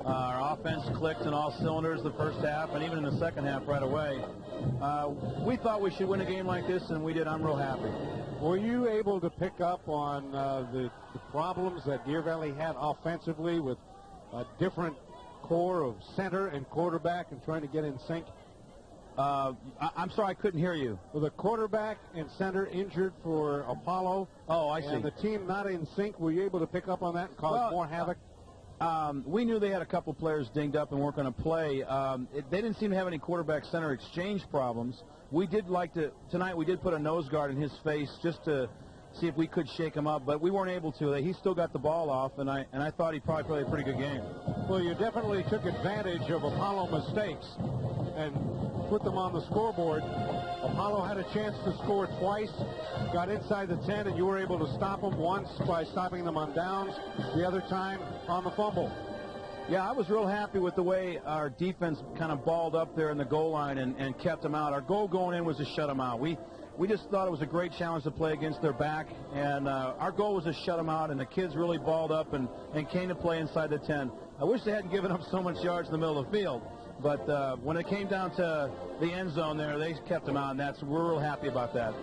Our offense clicked in all cylinders the first half, and even in the second half right away. We thought we should win a game like this, and we did. I'm real happy. Were you able to pick up on the problems that Deer Valley had offensively with a different core of center and quarterback and trying to get in sync? I'm sorry, I couldn't hear you. With a quarterback and center injured for Apollo. Oh, I see. And the team not in sync, were you able to pick up on that and cause more havoc? We knew they had a couple players dinged up and weren't going to play. They didn't seem to have any quarterback-center exchange problems. We did tonight we did put a nose guard in his face just to see if we could shake him up, but we weren't able to. He still got the ball off, and I thought he probably played a pretty good game. Well, you definitely took advantage of Apollo mistakes and put them on the scoreboard. Apollo had a chance to score twice, got inside the 10, and you were able to stop them once by stopping them on downs, the other time on the fumble. Yeah, I was real happy with the way our defense kind of balled up there in the goal line and kept them out. Our goal going in was to shut them out. We just thought it was a great challenge to play against their back, and our goal was to shut them out, and the kids really balled up and came to play inside the 10. I wish they hadn't given up so much yards in the middle of the field, but when it came down to the end zone there, they kept them out, and we're real happy about that.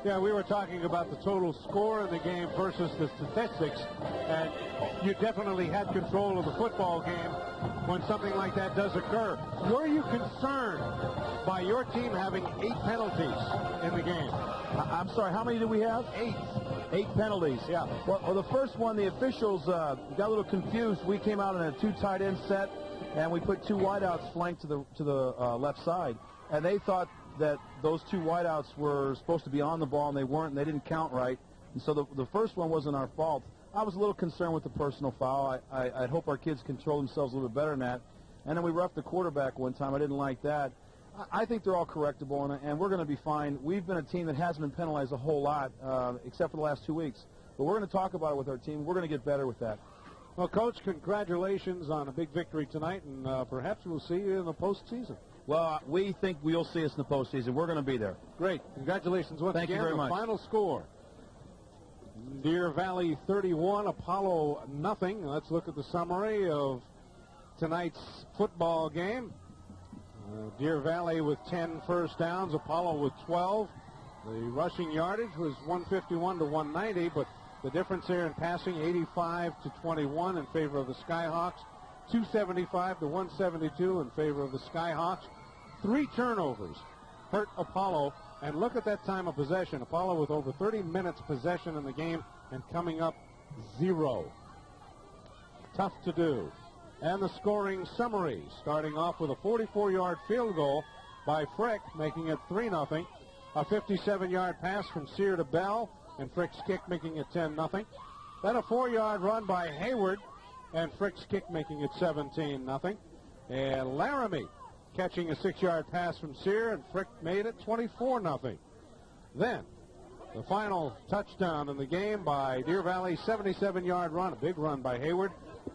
Yeah, we were talking about the total score in the game versus the statistics, and you definitely had control of the football game when something like that does occur. Were you concerned by your team having 8 penalties in the game? I'm sorry, how many did we have? 8 penalties. Yeah. Well, the first one, the officials got a little confused. We came out in a 2 tight end set, and we put 2 wideouts flanked to the left side, and they thought that those 2 wideouts were supposed to be on the ball, and they weren't, and they didn't count right. And so the first one wasn't our fault. I was a little concerned with the personal foul. I'd hope our kids control themselves a little bit better than that. And then we roughed the quarterback one time. I didn't like that. I think they're all correctable, and we're going to be fine. We've been a team that hasn't been penalized a whole lot, except for the last 2 weeks. But we're going to talk about it with our team. We're going to get better with that. Well, Coach, congratulations on a big victory tonight, and perhaps we'll see you in the postseason. Well, we think you'll see us in the postseason. We're going to be there. Great. Congratulations once again. Thank you very much. Final score. Deer Valley 31, Apollo nothing. Let's look at the summary of tonight's football game. Deer Valley with 10 first downs, Apollo with 12. The rushing yardage was 151 to 190, but the difference there in passing, 85 to 21 in favor of the Skyhawks. 275 to 172 in favor of the Skyhawks. 3 turnovers hurt Apollo. And look at that time of possession. Apollo with over 30 minutes possession in the game and coming up 0. Tough to do. And the scoring summary, starting off with a 44-yard field goal by Frick, making it 3-0. A 57-yard pass from Sear to Bell, and Frick's kick making it 10-0. Then a 4-yard run by Hayward, and Frick's kick making it 17-0. And Laramie catching a 6-yard pass from Sear, and Frick made it 24-0. Then the final touchdown in the game by Deer Valley, 77-yard run, a big run by Hayward.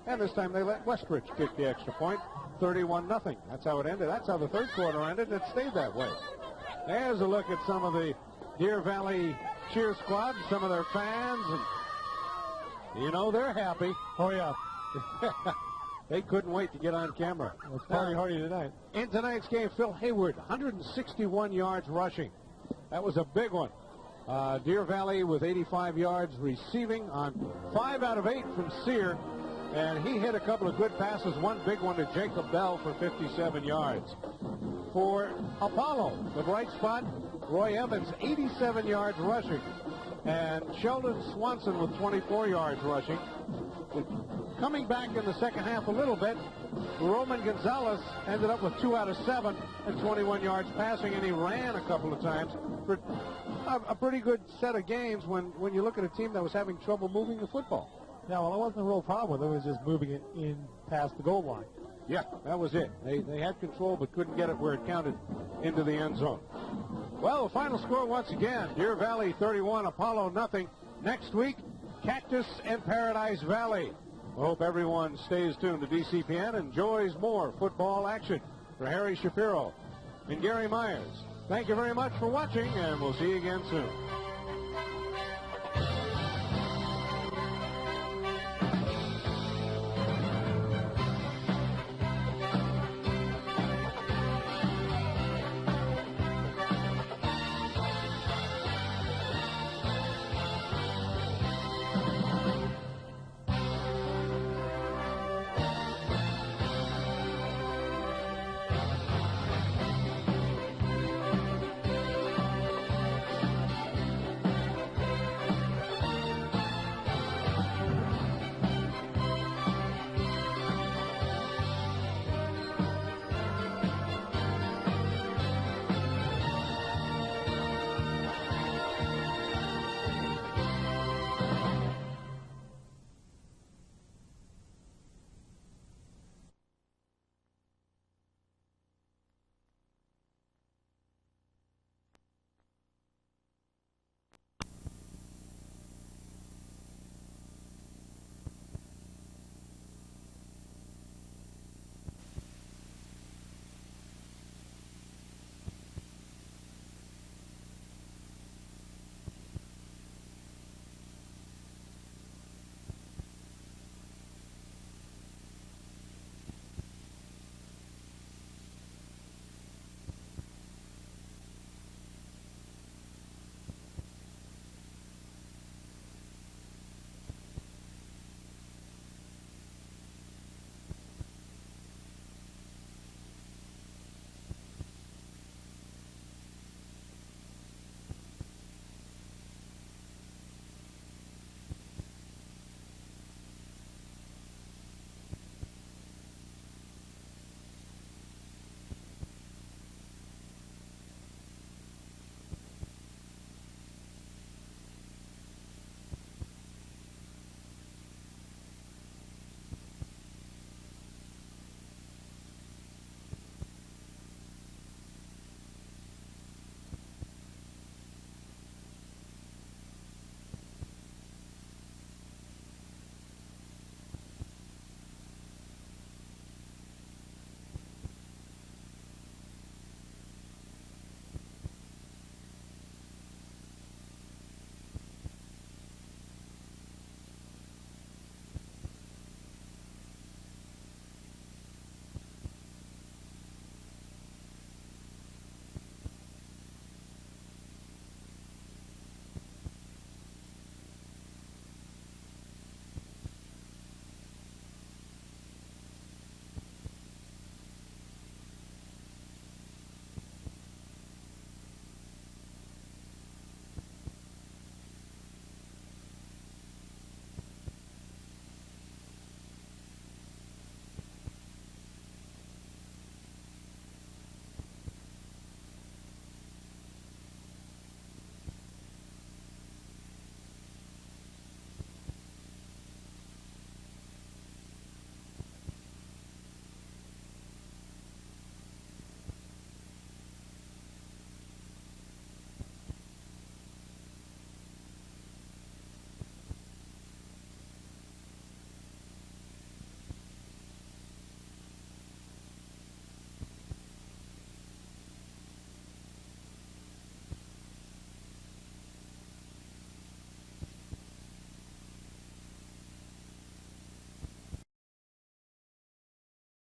And this time they let Westridge kick the extra point, 31-0. That's how it ended. That's how the third quarter ended. It stayed that way. There's a look at some of the Deer Valley cheer squad, some of their fans, and you know they're happy. Oh, yeah. They couldn't wait to get on camera. It's party hardy tonight. In tonight's game, Phil Hayward, 161 yards rushing. That was a big one. Deer Valley with 85 yards receiving on 5 out of 8 from Sear. And he hit a couple of good passes, one big one to Jacob Bell for 57 yards. For Apollo, the bright spot, Roy Evans, 87 yards rushing. And Sheldon Swanson with 24 yards rushing. Coming back in the second half a little bit, Roman Gonzalez ended up with 2 out of 7 and 21 yards passing, and he ran a couple of times for a pretty good set of games when you look at a team that was having trouble moving the football. Yeah, well, it wasn't a real problem with them. It was just moving it in past the goal line. Yeah, that was it. They had control but couldn't get it where it counted into the end zone. Well, the final score once again, Deer Valley 31, Apollo nothing. Next week, Cactus and Paradise Valley. I hope everyone stays tuned to DCPN and enjoys more football action. For Harry Shapiro and Gary Myers, thank you very much for watching, and we'll see you again soon.